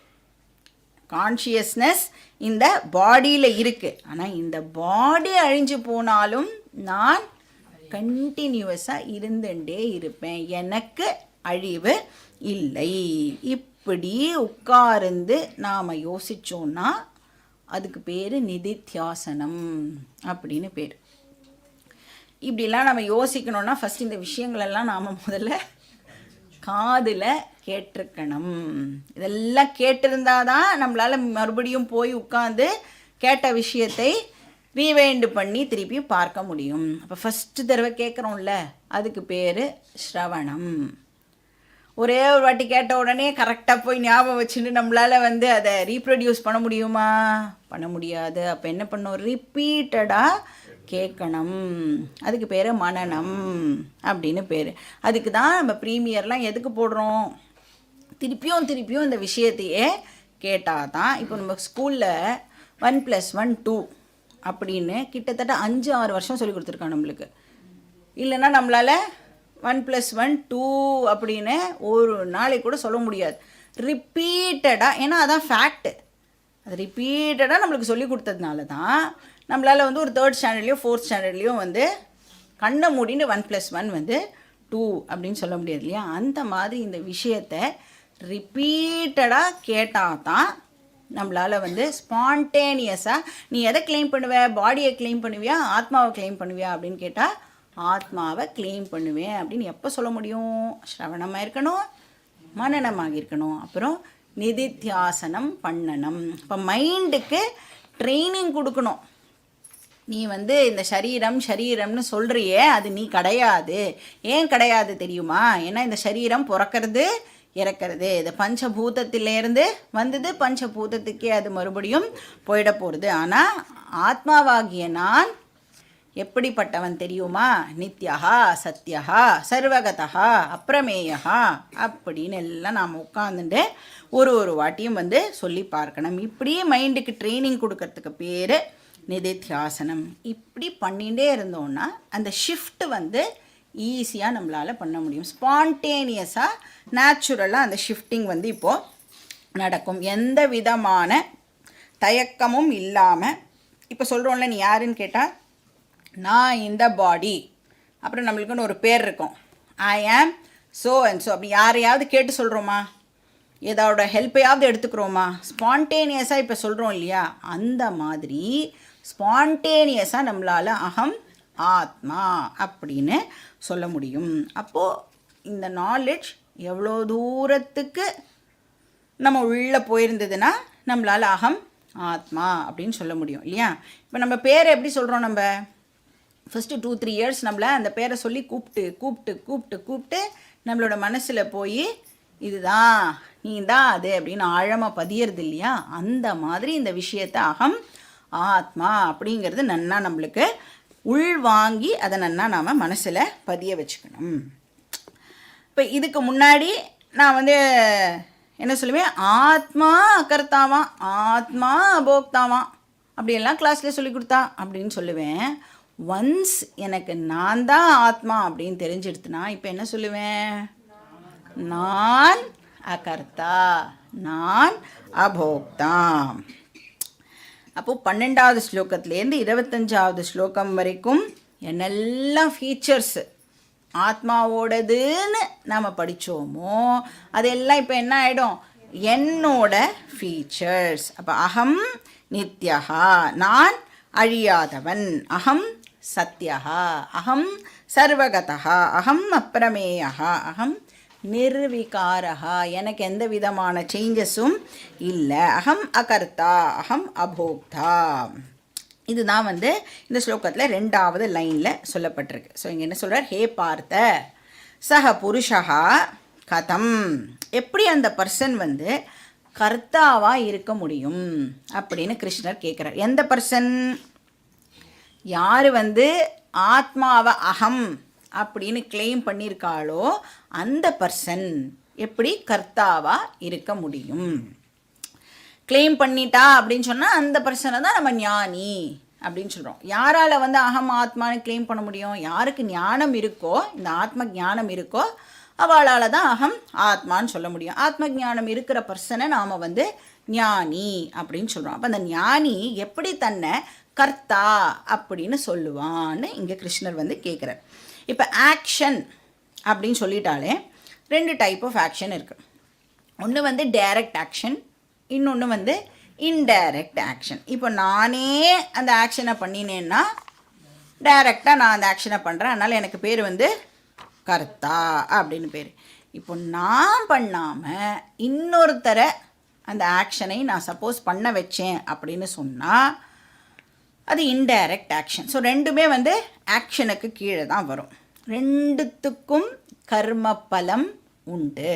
கான்ஷியஸ்னஸ் இந்த பாடியில் இருக்குது. ஆனால் இந்த பாடி அழிஞ்சு போனாலும் நான் கண்டினியூவஸாக இருந்துட்டே இருப்பேன், எனக்கு அழிவு இல்லை. இப்படி உட்கார்ந்து நாம் யோசித்தோன்னா அதுக்கு பேர் நிதித்தியாசனம் அப்படின்னு பேர். இப்படிலாம் நம்ம யோசிக்கணும்னா ஃபஸ்ட் இந்த விஷயங்களெல்லாம் நாம் முதல்ல காதில் கேட்டிருக்கணும். இதெல்லாம் கேட்டிருந்தால் தான் நம்மளால் மறுபடியும் போய் உட்காந்து கேட்ட விஷயத்தை ரீவைண்டு பண்ணி திருப்பி பார்க்க முடியும். அப்போ ஃபஸ்ட்டு தடவை கேட்குறோம்ல, அதுக்கு பேர் ஸ்ரவணம். ஒரே ஒரு வாட்டி கேட்ட உடனே கரெக்டாக போய் ஞாபகம் வச்சுட்டு நம்மளால் அதை ரீப்ரொடியூஸ் பண்ண முடியுமா? பண்ண முடியாது. அப்போ என்ன பண்ணணும்? ரிப்பீட்டடாக கேட்கணும். அதுக்கு பேர் மனனம் அப்படின்னு பேர். அதுக்கு தான் நம்ம ப்ரீமியர்லாம் எதுக்கு போடுறோம்? திருப்பியும் இந்த விஷயத்தையே கேட்டால் தான். இப்போ நம்ம ஸ்கூலில் 1+1 2 அப்படின்னு கிட்டத்தட்ட 5-6 வருஷம் சொல்லி கொடுத்துருக்கான் நம்மளுக்கு. இல்லைன்னா நம்மளால் 1+1 2 அப்படின்னு ஒரு நாளைக்கு கூட சொல்ல முடியாது. ரிப்பீட்டடாக, ஏன்னா அதான் ஃபேக்ட்டு. அது ரிப்பீட்டடாக நம்மளுக்கு சொல்லி கொடுத்ததுனால தான் நம்மளால் ஒரு 3rd ஸ்டாண்டர்ட்லேயோ 4th ஸ்டாண்டர்ட்லேயோ கண்ணை மூடின்னு 1+1 2 அப்படின்னு சொல்ல முடியாது இல்லையா? அந்த மாதிரி இந்த விஷயத்தை ரிப்பீட்டடாக கேட்டால் தான் நம்மளால் ஸ்பான்டேனியஸாக, நீ எதை கிளைம் பண்ணுவ? பாடியை கிளைம் பண்ணுவியா, ஆத்மாவை கிளைம் பண்ணுவியா அப்படின்னு கேட்டால் ஆத்மாவை கிளைம் பண்ணுவேன் அப்படின்னு எப்போ சொல்ல முடியும்? ஸ்ரவணமாக இருக்கணும், மனனமாக இருக்கணும், அப்புறம் நிதித்தியாசனம் பண்ணணும். இப்போ மைண்டுக்கு ட்ரைனிங் கொடுக்கணும். நீ இந்த சரீரம்னு சொல்கிறியே, அது நீ கிடையாது. ஏன் கிடையாது தெரியுமா? ஏன்னா இந்த சரீரம் பிறக்கிறது இறக்கிறது, இது பஞ்சபூதத்திலேருந்து வந்தது, பஞ்சபூதத்துக்கே அது மறுபடியும் போயிட போகிறது. ஆனால் ஆத்மாவாகிய நான் எப்படிப்பட்டவன் தெரியுமா? நித்யஹா, சத்யஹா, சர்வகதா, அப்ரமேயா அப்படின்னு எல்லாம் நாம் உட்காந்துட்டு ஒரு வாட்டியும் சொல்லி பார்க்கணும். இப்படி மைண்டுக்கு ட்ரைனிங் கொடுக்கறதுக்கு பேர் நிதித்தியாசனம். இப்படி பண்ணிகிட்டே இருந்தோன்னா அந்த ஷிஃப்ட்டு ஈஸியாக நம்மளால் பண்ண முடியும். ஸ்பான்டேனியஸாக, நேச்சுரலாக அந்த ஷிஃப்டிங் இப்போது நடக்கும். எந்த விதமான தயக்கமும் இல்லாமல். இப்போ சொல்கிறோம்ல, நீ யாருன்னு கேட்டால் நான் இந்த பாடி, அப்புறம் நம்மளுக்குன்னு ஒரு பேர் இருக்கும், ஐ ஆம் ஸோ அண்ட் ஸோ. அப்படி யாரையாவது கேட்டு சொல்கிறோமா? ஏதோட ஹெல்ப்பையாவது எடுத்துக்கிறோமா? ஸ்பான்டேனியஸாக இப்போ சொல்கிறோம் இல்லையா? அந்த மாதிரி ஸ்பான்டேனியஸாக நம்மளால் அகம் ஆத்மா அப்படின்னு சொல்ல முடியும். அப்போது இந்த நாலேஜ் எவ்வளோ தூரத்துக்கு நம்ம உள்ளே போயிருந்ததுன்னா நம்மளால் அகம் ஆத்மா அப்படின்னு சொல்ல முடியும் இல்லையா? இப்போ நம்ம பேரை எப்படி சொல்கிறோம்? நம்ம ஃபஸ்ட்டு 2-3 இயர்ஸ் நம்மளை அந்த பேரை சொல்லி கூப்பிட்டு நம்மளோட மனசில் போய் இதுதான், நீ தான் அது அப்படின்னு ஆழமாக பதியறது இல்லையா? அந்த மாதிரி இந்த விஷயத்தை அகம் ஆத்மா அப்படிங்கிறது நன்னா நம்மளுக்கு உள்வாங்கி அதை நன்னா நாம் மனசில் பதிய வச்சுக்கணும். இப்போ இதுக்கு முன்னாடி நான் என்ன சொல்லுவேன்? ஆத்மா அகர்த்தாவான், ஆத்மா அபோக்தாவான் அப்படியெல்லாம் கிளாஸில் சொல்லி கொடுத்தா அப்படின்னு சொல்லுவேன். ஒன்ஸ் எனக்கு நான் தான் ஆத்மா அப்படின்னு தெரிஞ்சிடுத்துனா இப்போ என்ன சொல்லுவேன்? நான் அகர்த்தா, நான் அபோக்தா. அப்போது 12வது ஸ்லோகத்துலேருந்து 25வது ஸ்லோகம் வரைக்கும் என்னெல்லாம் ஃபீச்சர்ஸ் ஆத்மாவோடதுன்னு நாம் படித்தோமோ அதெல்லாம் இப்போ என்ன ஆகிடும்? என்னோட ஃபீச்சர்ஸ். அப்போ அகம் நித்யஹா, நான் அழியாதவன், அகம் சத்யஹா, அகம் சர்வகதா, அகம் அப்ரமேயா, அகம் நிர்விகாரஹா, எனக்கு எந்த விதமான சேஞ்சஸும் இல்லை, அகம் அகர்த்தா, அகம் அபோக்தா. இதுதான் இந்த ஸ்லோகத்தில் 2வது லைனில் சொல்லப்பட்டிருக்கு. ஸோ இங்கே என்ன சொல்கிறார்? ஹே பார்த்த சஹ புருஷா கதம், எப்படி அந்த பர்சன் கர்த்தாவாக இருக்க முடியும் அப்படின்னு கிருஷ்ணர் கேட்குறார். எந்த பர்சன்? யார் ஆத்மாவை அகம் அப்படின்னு கிளைம் பண்ணியிருக்காளோ அந்த பர்சன் எப்படி கர்த்தாவாக இருக்க முடியும்? கிளைம் பண்ணிட்டா அப்படின்னு சொன்னால் அந்த பர்சனை தான் நம்ம ஞானி அப்படின்னு சொல்கிறோம். யாரால் அகம் ஆத்மான்னு கிளைம் பண்ண முடியும்? யாருக்கு ஞானம் இருக்கோ, இந்த ஆத்ம ஞானம் இருக்கோ அவளால் தான் அகம் ஆத்மான்னு சொல்ல முடியும். ஆத்ம ஞானம் இருக்கிற பர்சனை நாம் ஞானி அப்படின்னு சொல்கிறோம். அப்போ அந்த ஞானி எப்படி தன்னை கர்த்தா அப்படின்னு சொல்லுவான்னு இங்கே கிருஷ்ணர் கேட்குறார். இப்போ ஆக்ஷன் அப்படின்னு சொல்லிட்டாலே 2 டைப் ஆஃப் ஆக்ஷன் இருக்குது. ஒன்று டைரக்ட் ஆக்ஷன், இன்னொன்று இன்டைரக்ட் ஆக்ஷன். இப்போ நானே அந்த ஆக்ஷனை பண்ணினேன்னா டைரெக்டாக நான் அந்த ஆக்ஷனை பண்ணுறேன், அதனால் எனக்கு பேர் வந்து கர்த்தா அப்படின்னு பேர். இப்போ நான் பண்ணாமல் இன்னொருத்தரை அந்த ஆக்ஷனை நான் சப்போஸ் பண்ண வச்சேன் அப்படின்னு சொன்னால் அது இன்டைரக்ட் ஆக்ஷன். ஸோ ரெண்டுமே வந்து ஆக்ஷனுக்கு கீழே தான் வரும். ரெண்டுத்துக்கும் கர்ம பலம் உண்டு.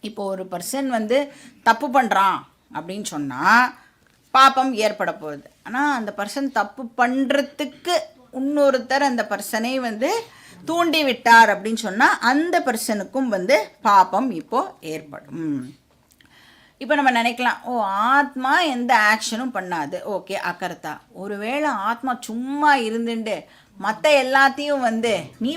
இப்போ ஒரு பர்சன் வந்து தப்பு பண்ணுறான் அப்படின்னு சொன்னால் பாப்பம் ஏற்பட போகுது. ஆனால் அந்த பர்சன் தப்பு பண்ணுறதுக்கு இன்னொருத்தர் அந்த பர்சனை வந்து தூண்டி விட்டார் அப்படின்னு சொன்னால் அந்த பர்சனுக்கும் வந்து பாப்பம் இப்போது ஏற்படும். இப்போ நம்ம நினைக்கலாம், ஓ ஆத்மா எந்த ஆக்ஷனும் பண்ணாது, ஓகே அக்கர்த்தா. ஒருவேளை ஆத்மா சும்மா இருந்துட்டு மற்ற எல்லாத்தையும் வந்து நீ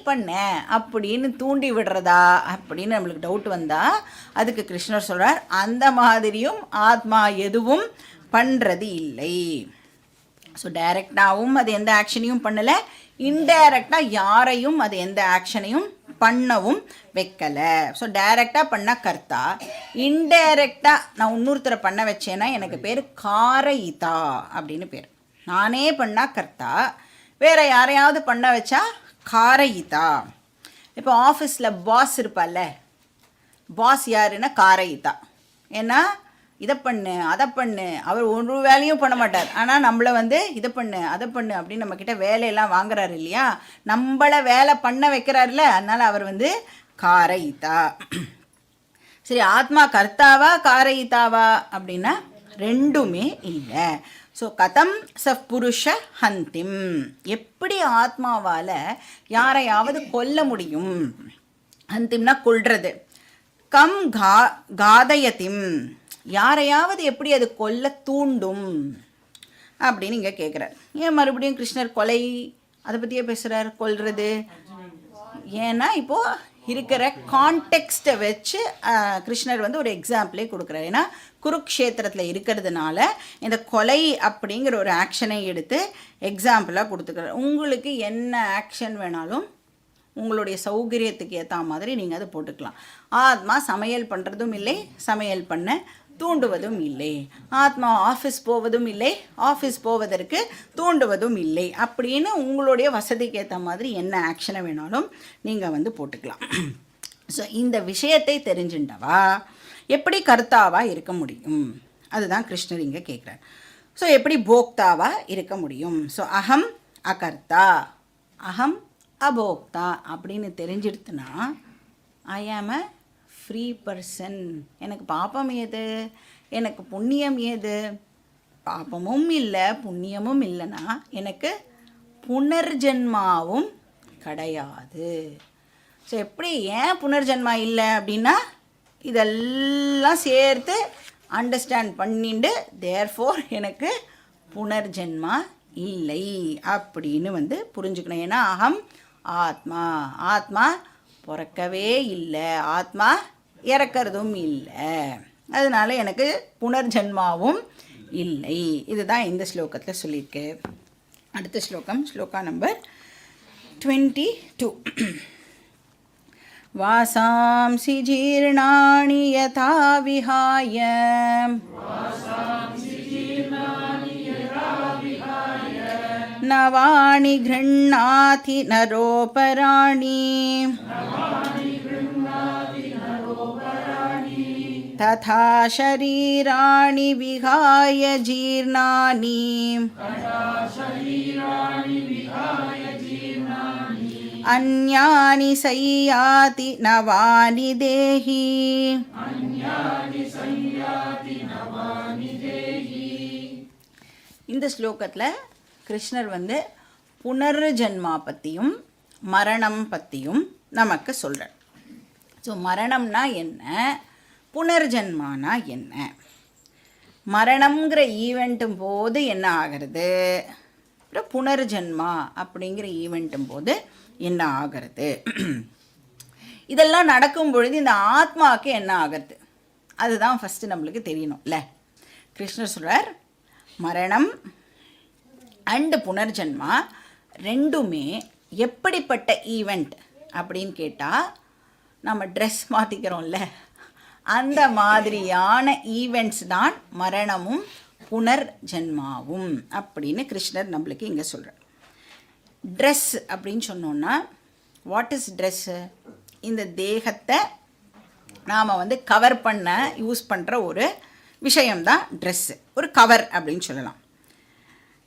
பண்ண அப்படின்னு தூண்டி விடுறதா அப்படின்னு நம்மளுக்கு டவுட் வந்தால் அதுக்கு கிருஷ்ணர் சொல்கிறார், அந்த மாதிரியும் ஆத்மா எதுவும் பண்ணுறது இல்லை. ஸோ டைரெக்டாகவும் அது எந்த ஆக்ஷனையும் பண்ணலை, இன்டைரக்டாக யாரையும் அது எந்த ஆக்ஷனையும் பண்ணவும் வைக்கலை. ஸோ டைரெக்டாக பண்ணால் கர்த்தா, இன்டைரக்டாக நான் இன்னொருத்தரை பண்ண வச்சேன்னா எனக்கு பேர் காரயிதா அப்படின்னு பேர். நானே பண்ணால் கர்த்தா, வேறு யாரையாவது பண்ண வச்சா காரயிதா. இப்போ ஆஃபீஸில் பாஸ் இருப்பார்ல, பாஸ் யாருன்னா காரயிதா. ஏன்னா இதை பண்ணு அதை பண்ணு, அவர் ஒரு வேலையும் பண்ண மாட்டார், ஆனால் நம்மளை வந்து இதை பண்ணு அதை பண்ணு அப்படின்னு நம்மக்கிட்ட வேலையெல்லாம் வாங்குறாரு இல்லையா, நம்மளை வேலை பண்ண வைக்கிறாருல, அதனால் அவர் வந்து காரயிதா. சரி, ஆத்மா கர்த்தாவா காரயிதாவா அப்படின்னா ரெண்டுமே இல்லை. ஸோ கதம் ச புருஷ ஹந்திம், எப்படி ஆத்மாவால் யாரையாவது கொல்ல முடியும்? ஹந்திம்னா கொல்றது. கம் காதயத்திம், யாரையாவது எப்படி அது கொல்ல தூண்டும் அப்படின்னு இங்கே கேட்குறார். ஏன் மறுபடியும் கிருஷ்ணர் கொலை அதை பற்றியே பேசுகிறார், கொல்றது? ஏன்னா இப்போது இருக்கிற கான்டெக்ஸ்ட்டை வச்சு கிருஷ்ணர் வந்து ஒரு எக்ஸாம்பிளே கொடுக்குறாரு. ஏன்னா குருக்ஷேத்திரத்தில் இருக்கிறதுனால இந்த கொலை அப்படிங்கிற ஒரு ஆக்ஷனை எடுத்து எக்ஸாம்பிளாக கொடுத்துக்கிறார். உங்களுக்கு என்ன ஆக்ஷன் வேணாலும் உங்களுடைய சௌகரியத்துக்கு ஏற்ற மாதிரி நீங்கள் அதை போட்டுக்கலாம். ஆத்மா சமையல் பண்ணுறதும் இல்லை, சமையல் பண்ண தூண்டுவதும் இல்லை. ஆத்மா ஆஃபீஸ் போவதும் இல்லை, ஆஃபீஸ் போவதற்கு தூண்டுவதும் இல்லை. அப்படின்னு உங்களுடைய வசதிக்கு ஏற்ற மாதிரி என்ன ஆக்ஷனை வேணாலும் நீங்கள் வந்து போட்டுக்கலாம். ஸோ இந்த விஷயத்தை தெரிஞ்சுட்டவா எப்படி கர்த்தாவாக இருக்க முடியும்? அதுதான் கிருஷ்ணர் இங்கே கேட்குறார். ஸோ எப்படி போக்தாவாக இருக்க முடியும்? ஸோ அகம் அகர்த்தா, அகம் அபோக்தா அப்படின்னு தெரிஞ்சிடுத்துனா ஐ ஆம் அ ஃப்ரீ பர்சன். எனக்கு பாப்பம் ஏது, எனக்கு புண்ணியம் ஏது? பாப்பமும் இல்லை புண்ணியமும் இல்லைன்னா எனக்கு புனர்ஜென்மாவும் கிடையாது. ஸோ எப்படி ஏன் புனர்ஜென்மா இல்லை அப்படின்னா இதெல்லாம் சேர்த்து அண்டர்ஸ்டாண்ட் பண்ணிட்டு தேர்ஃபோர் எனக்கு புனர்ஜென்மா இல்லை அப்படின்னு வந்து புரிஞ்சுக்கணும். ஏன்னா அகம் ஆத்மா, ஆத்மா பிறக்கவே இல்லை, ஆத்மா இறக்கிறதும் இல்லை, அதனால எனக்கு புனர்ஜென்மாவும் இல்லை. இதுதான் இந்த ஸ்லோகத்தில் சொல்லியிருக்கு. அடுத்த ஸ்லோகம், ஸ்லோகா நம்பர் 22. வாசாம்சி ஜீர்ணாணி யதா விஹாய நவாணி கிருண்ணாதி நரோபராணி ததா ஷரீராணி விஹாய ஜீர்ணானி அன்யானி சய்யாதி நவானி தேஹி. இந்த ஸ்லோகத்தில் கிருஷ்ணர் வந்து புனர்ஜென்மா பற்றியும் மரணம் பற்றியும் நமக்கு சொல்கிறார். ஸோ மரணம்னா என்ன, புனர்ஜென்மானா என்ன, மரணம்ங்கிற ஈவெண்ட்டும் போது என்ன ஆகிறது, அப்புறம் புனர்ஜென்மா அப்படிங்கிற ஈவெண்ட்டும் போது என்ன ஆகிறது, இதெல்லாம் நடக்கும் பொழுது இந்த ஆத்மாவுக்கு என்ன ஆகிறது, அதுதான் ஃபஸ்ட்டு நம்மளுக்கு தெரியணும்ல. கிருஷ்ணர் சொல்கிறார், மரணம் அண்டு புனர்ஜென்மா ரெண்டுமே எப்படிப்பட்ட ஈவெண்ட் அப்படின்னு கேட்டால், நம்ம ட்ரெஸ் மாற்றிக்கிறோம்ல, அந்த மாதிரியான ஈவெண்ட்ஸ் தான் மரணமும் புனர் ஜென்மாவும் அப்படின்னு கிருஷ்ணர் நம்மளுக்கு இங்கே சொல்கிறார். ட்ரெஸ் அப்படின்னு சொன்னோன்னா வாட் இஸ் ட்ரெஸ்ஸு? இந்த தேகத்தை நாம் வந்து கவர் பண்ண யூஸ் பண்ணுற ஒரு விஷயம்தான் ட்ரெஸ்ஸு, ஒரு கவர் அப்படின்னு சொல்லலாம்.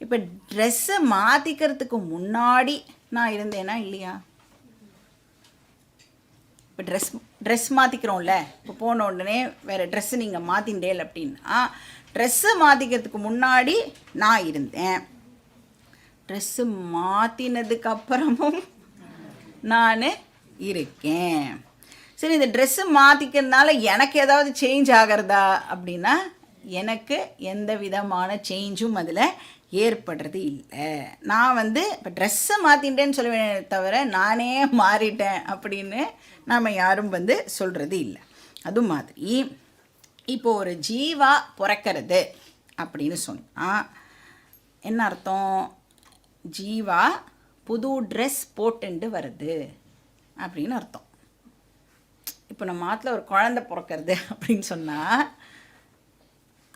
இப்போ ட்ரெஸ்ஸை மாற்றிக்கிறதுக்கு முன்னாடி நான் இருந்தேனா இல்லையா? இப்போ ட்ரெஸ் மாற்றிக்கிறோம்ல, இப்போ போன உடனே வேறு ட்ரெஸ்ஸு நீங்கள் மாற்றிண்டேல் அப்படின்னா ட்ரெஸ்ஸை மாற்றிக்கிறதுக்கு முன்னாடி நான் இருந்தேன். ட்ரெஸ்ஸு மாற்றினதுக்கப்புறமும் நான் இருக்கேன். சரி, இந்த ட்ரெஸ்ஸு மாற்றிக்கிறதுனால எனக்கு ஏதாவது சேஞ்ச் ஆகிறதா அப்படின்னா எனக்கு எந்த விதமான சேஞ்சும் அதில் ஏற்படுறது இல்லை. நான் வந்து இப்போ ட்ரெஸ்ஸை மாற்றிட்டேன்னு சொல்லுவேன் தவிர நானே மாறிட்டேன் அப்படின்னு நாம் யாரும் வந்து சொல்கிறது இல்லை. அது மாதிரி இப்போ ஒரு ஜீவா பிறக்கிறது அப்படின்னு சொன்னால் என்ன அர்த்தம்? ஜீவா புது ட்ரெஸ் போட்டுண்டு வருது அப்படின்னு அர்த்தம். இப்போ நம்ம மாட்டில் ஒரு குழந்தை பிறக்கிறது அப்படின்னு சொன்னால்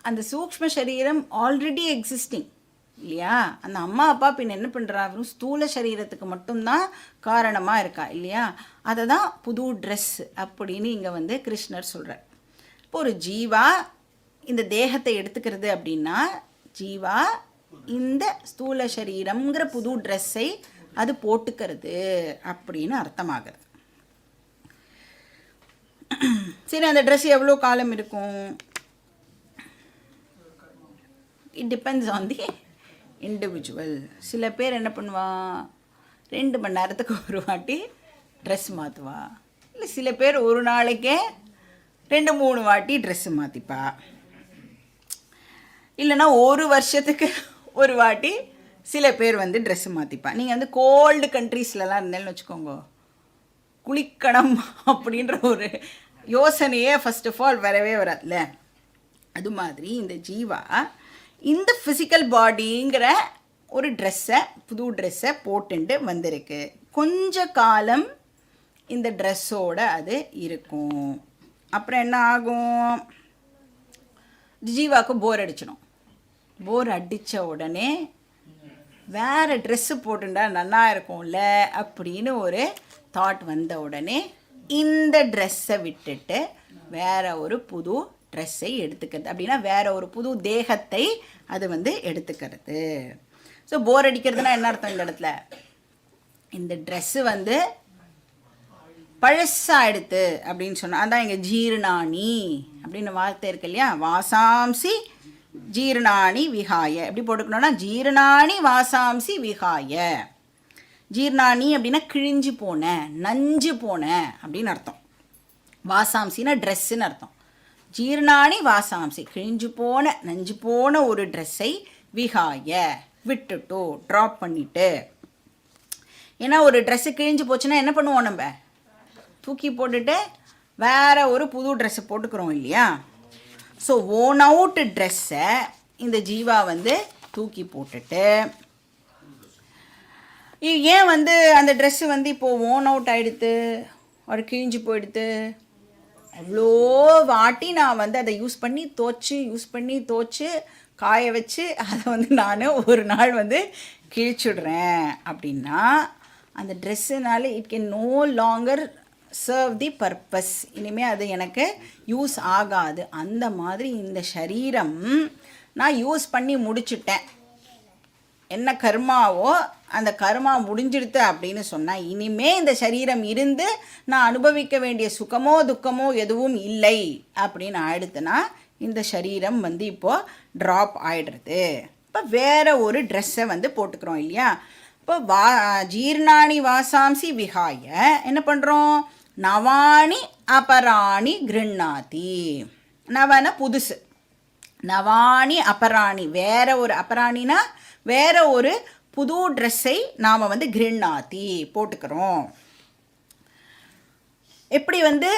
அந்த சூக்ஷ்ம சரீரம் ஆல்ரெடி எக்ஸிஸ்டிங் இல்லையா? அந்த அம்மா அப்பா பின் என்ன பண்ணுறா, வெறும் ஸ்தூல சரீரத்துக்கு மட்டும்தான் காரணமாக இருக்கா இல்லையா? அதை தான் புது ட்ரெஸ் அப்படின்னு இங்கே வந்து கிருஷ்ணர் சொல்கிறார். இப்போ ஒரு ஜீவா இந்த தேகத்தை எடுத்துக்கிறது அப்படின்னா ஜீவா இந்த ஸ்தூல சரீரம்ங்கிற புது ட்ரெஸ்ஸை அது போட்டுக்கிறது அப்படின்னு அர்த்தமாகிறது. சரி, அந்த ட்ரெஸ் எவ்வளோ காலம் இருக்கும்? It depends on the individual. சில பேர் என்ன பண்ணுவா, 2 மணி நேரத்துக்கு ஒரு வாட்டி ட்ரெஸ் மாற்றுவா. இல்லை சில பேர் ஒரு நாளைக்கே 2-3 வாட்டி ட்ரெஸ்ஸு மாற்றிப்பா. இல்லைன்னா ஒரு வருஷத்துக்கு ஒரு வாட்டி சில பேர் வந்து ட்ரெஸ்ஸு மாற்றிப்பா. நீங்கள் வந்து கோல்டு கண்ட்ரீஸ்லலாம் இருந்தேன்னு வச்சுக்கோங்க, குளிக்கணும் அப்படின்ற ஒரு யோசனையே ஃபர்ஸ்ட் ஆஃப் ஆல் வரவே வராதுல்ல. அது மாதிரி இந்த ஜீவா இந்த ஃபிசிக்கல் பாடிங்கிற ஒரு ட்ரெஸ்ஸை புது ட்ரெஸ்ஸை போட்டுண்டு வந்திருக்கு. கொஞ்ச காலம் இந்த ட்ரெஸ்ஸோட அது இருக்கும். அப்புறம் என்ன ஆகும்? ஜீவாவுக்கு போர் அடிச்சிடும். போர் அடித்த உடனே வேறு ட்ரெஸ்ஸு போட்டுண்டா நல்லா இருக்கும்ல அப்படின்னு ஒரு தாட் வந்த உடனே இந்த ட்ரெஸ்ஸை விட்டுட்டு வேற ஒரு புது ட்ரெஸ்ஸை எடுத்துக்கிறது. அப்படின்னா வேற ஒரு புது தேகத்தை அது வந்து எடுத்துக்கிறது. ஸோ போர் அடிக்கிறதுனா என்ன அர்த்தம் இந்த இடத்துல? இந்த ட்ரெஸ்ஸு வந்து பழசாக எடுத்து அப்படின்னு சொன்னால் அதான் இங்கே ஜீர்ணாணி அப்படின்னு வார்த்தை இருக்கு இல்லையா? வாசாம்சி ஜீர்ணாணி விகாய எப்படி போட்டுக்கணும்னா ஜீர்ணாணி வாசாம்சி விகாய. ஜீர்ணாணி அப்படின்னா கிழிஞ்சு போன, நஞ்சு போன அப்படின்னு அர்த்தம். வாசாம்சின்னா ட்ரெஸ்ஸுன்னு அர்த்தம். ஜீர்ணாணி வாசாம்சி கிழிஞ்சு போன நஞ்சு போன ஒரு ட்ரெஸ்ஸை விகாய விட்டுட்டோ ட்ராப் பண்ணிட்டு. ஏன்னா ஒரு ட்ரெஸ்ஸு கிழிஞ்சு போச்சுன்னா என்ன பண்ணுவோம், நம்ம தூக்கி போட்டுட்டு வேற ஒரு புது ட்ரெஸ்ஸை போட்டுக்கிறோம் இல்லையா? ஸோ ஓன் அவுட் ட்ரெஸ்ஸை இந்த ஜீவா வந்து தூக்கி போட்டுட்டு ஏன் வந்து அந்த ட்ரெஸ்ஸு வந்து இப்போது ஓன் அவுட் ஆகிடுது, ஒரு கிழிஞ்சு போயிடுது. அவ்வளோ வாட்டி நான் வந்து அதை யூஸ் பண்ணி தோச்சு காய வச்சு அதை வந்து நான் ஒரு நாள் வந்து கிழிச்சுடுறேன் அப்படின்னா அந்த ட்ரெஸ்ஸுனால it can no longer serve the purpose. இனிமேல் அது எனக்கு யூஸ் ஆகாது. அந்த மாதிரி இந்த சரீரம் நான் யூஸ் பண்ணி முடிச்சுட்டேன். என்ன கர்மாவோ அந்த கர்மா முடிஞ்சிடுது அப்படின்னு சொன்னால் இனிமே இந்த சரீரம் இருந்து நான் அனுபவிக்க வேண்டிய சுகமோ துக்கமோ எதுவும் இல்லை அப்படின்னு ஆயிடுத்துன்னா இந்த சரீரம் வந்து இப்போது ட்ராப் ஆகிடுறது. இப்போ வேறு ஒரு ட்ரெஸ்ஸை வந்து போட்டுக்கிறோம் இல்லையா? இப்போ ஜீர்ணாணி வாசாம்சி விகாய என்ன பண்ணுறோம், நவாணி அபராணி கிருண்ணாதி. நவன புதுசு, நவாணி அபராணி வேற ஒரு அபராணினா வேற ஒரு புது ட்ரெஸ்ஸை நாம் வந்து கிருண்ணாதி போட்டுக்கிறோம். எப்படி வந்து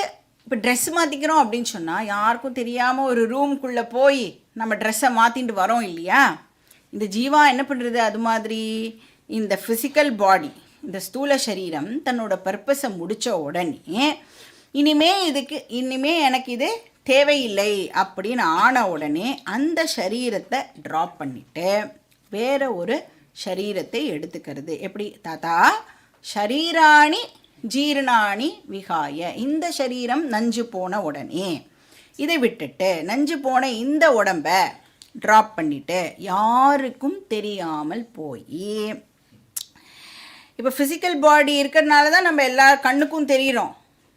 இப்போ ட்ரெஸ் மாற்றிக்கிறோம் அப்படின்னு சொன்னால் யாருக்கும் தெரியாமல் ஒரு ரூம்குள்ளே போய் நம்ம ட்ரெஸ்ஸை மாற்றிட்டு வரோம் இல்லையா? இந்த ஜீவா என்ன பண்ணுறது, அது மாதிரி இந்த ஃபிசிக்கல் பாடி இந்த ஸ்தூல சரீரம் தன்னோட பர்பஸை முடித்த உடனே இனிமே எனக்கு இது தேவையில்லை அப்படின்னு ஆன உடனே அந்த சரீரத்தை ட்ராப் பண்ணிட்டு வேற ஒரு சரீரத்தை எடுத்துக்கிறது. எப்படி தாத்தா? ஷரீராணி ஜீர்ணாணி விகாய, இந்த சரீரம் நஞ்சு போன உடனே இதை விட்டுட்டு நஞ்சு போன இந்த உடம்ப ட்ராப் பண்ணிட்டு யாருக்கும் தெரியாமல் போய், இப்போ ஃபிசிக்கல் பாடி இருக்கிறதுனால தான் நம்ம எல்லா கண்ணுக்கும் தெரிகிறோம்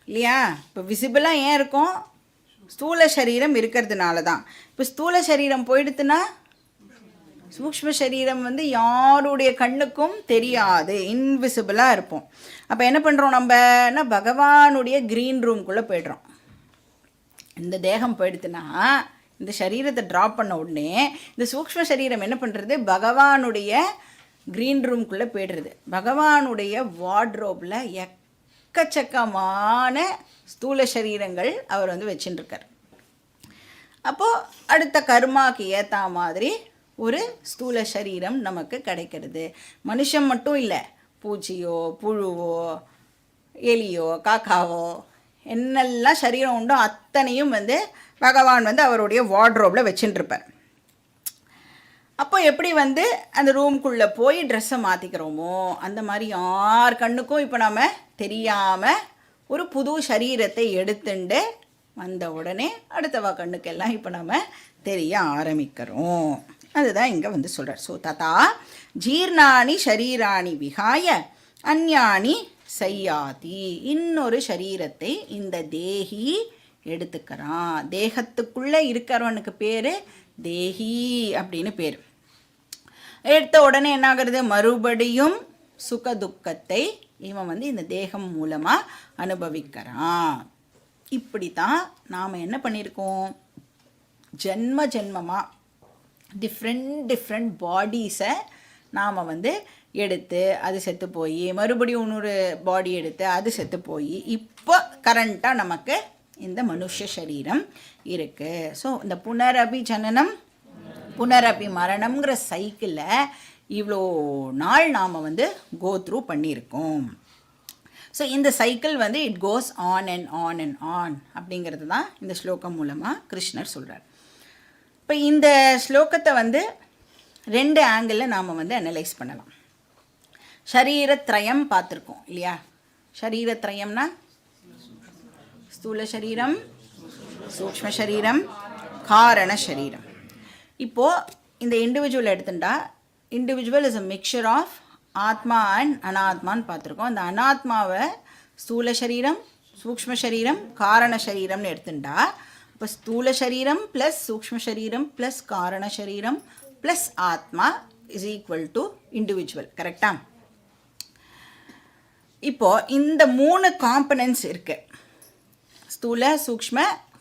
இல்லையா? இப்போ விசிபிளாக ஏன் இருக்கும்? ஸ்தூல சரீரம் இருக்கிறதுனால தான். இப்போ ஸ்தூல சரீரம் போயிடுத்துன்னா சூக்ஷ்ம சரீரம் யாருடைய கண்ணுக்கும் தெரியாது, இன்விசிபிளாக இருப்போம். அப்போ என்ன பண்ணுறோம் நம்மனா, பகவானுடைய க்ரீன் ரூம்குள்ளே போய்ட்றோம். இந்த தேகம் போயிடுத்துன்னா இந்த சரீரத்தை ட்ராப் பண்ண உடனே இந்த சூக்ஷ்ம சரீரம் என்ன பண்ணுறது? பகவானுடைய க்ரீன் ரூம்குள்ளே போய்டுறது. பகவானுடைய வார்ட்ரோப்பில் எக்கச்சக்கமான ஸ்தூல சரீரங்கள் அவர் வச்சுட்டுருக்கார். அப்போது அடுத்த கர்மாக்கு ஏற்ற மாதிரி ஒரு ஸ்தூல சரீரம் நமக்கு கிடைக்கிறது. மனுஷன் மட்டும் இல்லை, பூச்சியோ புழுவோ எலியோ காக்காவோ என்னெல்லாம் சரீரம் உண்டோ அத்தனையும் பகவான் அவருடைய வார்ட்ரோப்பில் வச்சுட்டுருப்பார். அப்போ எப்படி அந்த ரூம்குள்ளே போய் ட்ரெஸ்ஸை மாற்றிக்கிறோமோ அந்த மாதிரி யார் கண்ணுக்கும் இப்போ நம்ம தெரியாமல் ஒரு புது சரீரத்தை எடுத்துட்டு வந்த உடனே அடுத்தவா கண்ணுக்கெல்லாம் இப்போ நம்ம தெரிய ஆரம்பிக்கிறோம். அதுதான் இங்கே சொல்கிறார். ஸோ ததா ஜீர்ணானி ஷரீராணி விகாய அந்யானி சையாதி, இன்னொரு சரீரத்தை இந்த தேகி எடுத்துக்கிறான். தேகத்துக்குள்ளே இருக்கிறவனுக்கு பேர் தேகி அப்படின்னு பேர். எடுத்த உடனே என்ன ஆகிறது? மறுபடியும் சுக துக்கத்தை இவன் இந்த தேகம் மூலமாக அனுபவிக்கிறான். இப்படி தான் நாம் என்ன பண்ணியிருக்கோம்? ஜென்ம ஜென்மமாக டிஃப்ரெண்ட் பாடிஸை நாம் எடுத்து அது செத்து போய் மறுபடியும் இன்னொரு பாடி எடுத்து அது செத்து போய் இப்போ கரண்ட்டாக நமக்கு இந்த மனுஷ சரீரம் இருக்குது. ஸோ இந்த புனரபி ஜனனம் புனரபி மரணம்ங்கிற சைக்கிளில் இவ்வளோ நாள் நாம் கோ த்ரூ பண்ணியிருக்கோம். ஸோ இந்த cycle it goes on and on and on அப்படிங்கிறது தான் இந்த ஸ்லோகம் மூலமாக கிருஷ்ணர் சொல்கிறார். இப்போ இந்த ஸ்லோகத்தை ரெண்டு ஆங்கிளில் நாம் அனலைஸ் பண்ணலாம். ஷரீரத்ரயம் பார்த்துருக்கோம் இல்லையா? ஷரீரத்ரயம்னா ஸ்தூல சரீரம், சூக்ஷ்ம சரீரம், காரண சரீரம். இப்போது இந்த இண்டிவிஜுவல் எடுத்துட்டா individual is a mixture of atma and அனாத்மான்னு பார்த்துருக்கோம். அந்த அனாத்மாவை ஸ்தூல சரீரம், சூக்ஷ்ம சரீரம், காரண சரீரம்னு எடுத்துட்டா இப்போ ஸ்தூல சரீரம் ப்ளஸ் சூக்ஷ்ம சரீரம் ப்ளஸ் காரண சரீரம் ப்ளஸ் ஆத்மா இஸ் ஈக்குவல் டு இண்டிவிஜுவல். கரெக்டா? இப்போது இந்த மூணு காம்பனன்ட்ஸ் இருக்குது, ஸ்தூல சூக்ஷ்ம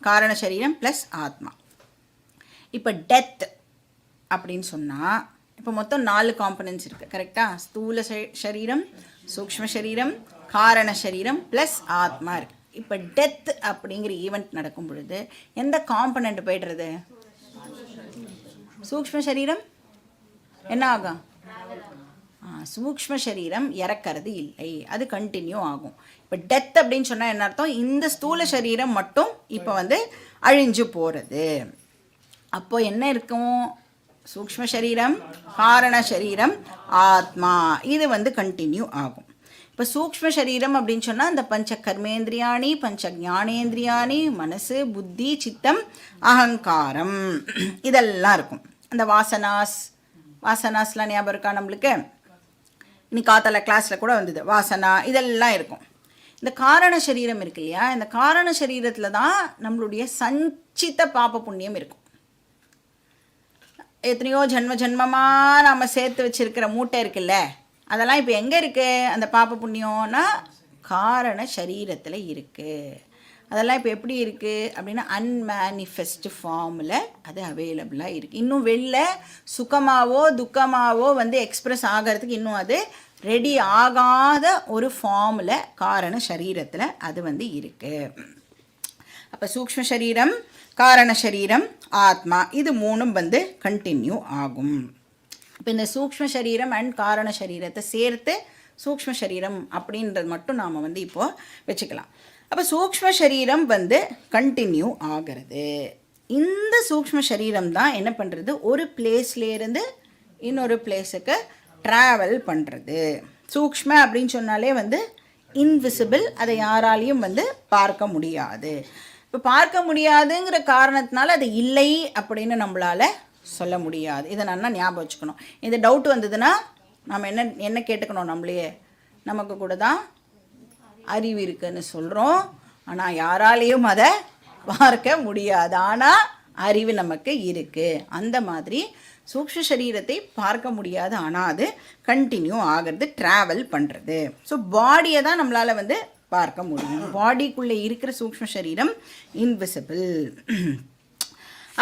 காரண சரீரம் ப்ளஸ் ஆத்மா. இப்போ டெத் அப்படின்னு சொன்னால் இப்போ மொத்தம் 4 காம்பனன்ட்ஸ் இருக்குது. கரெக்டாக? ஸ்தூல சரீரம், சூக்ஷ்ம சரீரம், காரண சரீரம் ப்ளஸ் ஆத்மா இருக்குது. இப்போ டெத் அப்படிங்கிற ஈவெண்ட் நடக்கும் பொழுது எந்த காம்பனண்ட் போய்டுறது? சூக்ஷ்ம சரீரம் என்ன ஆகும்? சூக்ஷ்ம சரீரம் இறக்கிறது இல்லை, அது கண்டினியூ ஆகும். இப்போ டெத் அப்படின்னு சொன்னால் என்ன அர்த்தம்? இந்த ஸ்தூல சரீரம் மட்டும் இப்போ அழிஞ்சு போகிறது. அப்போ என்ன இருக்கும்? சூக்ஷ்ம சரீரம், காரண சரீரம், ஆத்மா இது கண்டினியூ ஆகும். இப்போ சூக்ஷ்ம சரீரம் அப்படின்னு சொன்னால் இந்த பஞ்ச கர்மேந்திரியாணி, பஞ்ச ஞானேந்திரியாணி, மனசு, புத்தி, சித்தம், அகங்காரம் இதெல்லாம் இருக்கும். அந்த வாசனாஸ்லாம் ஞாபகம் இருக்கா நம்மளுக்கு? இன்னைக்கு காத்தால கிளாஸில் கூட வந்தது. வாசனா இதெல்லாம் இருக்கும். இந்த காரண சரீரம் இருக்கு இல்லையா? இந்த காரண சரீரத்தில் தான் நம்மளுடைய சஞ்சித பாப புண்ணியம் இருக்கும். எத்தனையோ ஜென்மமாக நாம் சேர்த்து வச்சுருக்கிற மூட்டை இருக்குல்ல, அதெல்லாம் இப்போ எங்கே இருக்குது? அந்த பாப புண்ணியம்னா காரண சரீரத்தில் இருக்குது. அதெல்லாம் இப்போ எப்படி இருக்குது அப்படின்னா அன்மேனிஃபெஸ்ட் ஃபார்மில் அது அவைலபிளாக இருக்குது. இன்னும் வெளில சுகமாகவோ துக்கமாகவோ எக்ஸ்ப்ரெஸ் ஆகிறதுக்கு இன்னும் அது ரெடி ஆகாத ஒரு ஃபார்மில் காரண சரீரத்தில் அது இருக்குது. அப்போ சூக்ஷ்ம சரீரம், காரண சரீரம், ஆத்மா இது மூணும் கண்டினியூ ஆகும். இப்போ இந்த சூக்ஷ்ம சரீரம் அண்ட் காரண சரீரத்தை சேர்த்து சூக்ஷ்ம சரீரம் அப்படின்றது மட்டும் நாம் இப்போது வச்சுக்கலாம். அப்போ சூக்ஷ்ம சரீரம் கண்டினியூ ஆகிறது. இந்த சூக்ஷ்ம சரீரம் தான் என்ன பண்ணுறது, ஒரு பிளேஸ்லேருந்து இன்னொரு பிளேஸுக்கு ட்ராவல் பண்ணுறது. சூக்ஷ்ம அப்படின்னு சொன்னாலே இன்விசிபிள், அதை யாராலையும் பார்க்க முடியாது. இப்போ பார்க்க முடியாதுங்கிற காரணத்தினால அது இல்லை அப்படின்னு நம்மளால் சொல்ல முடியாது. இதை நல்லா ஞாபகம் வச்சுக்கணும். இந்த டவுட் வந்ததுன்னா நம்ம என்ன கேட்டுக்கணும், நம்மளையே நமக்கு கூட தான் அறிவு இருக்குன்னு சொல்கிறோம், ஆனால் யாராலையும் அதை பார்க்க முடியாது, ஆனால் அறிவு நமக்கு இருக்குது. அந்த மாதிரி சூக்ஷ்ம சரீரத்தை பார்க்க முடியாது, ஆனால் அது கண்டினியூ ஆகிறது, ட்ராவல் பண்ணுறது. ஸோ பாடியை தான் நம்மளால் பார்க்க முடியும். பாடிக்குள்ளே இருக்கிற சூக்ஷ்ம சரீரம் இன்விசிபிள்.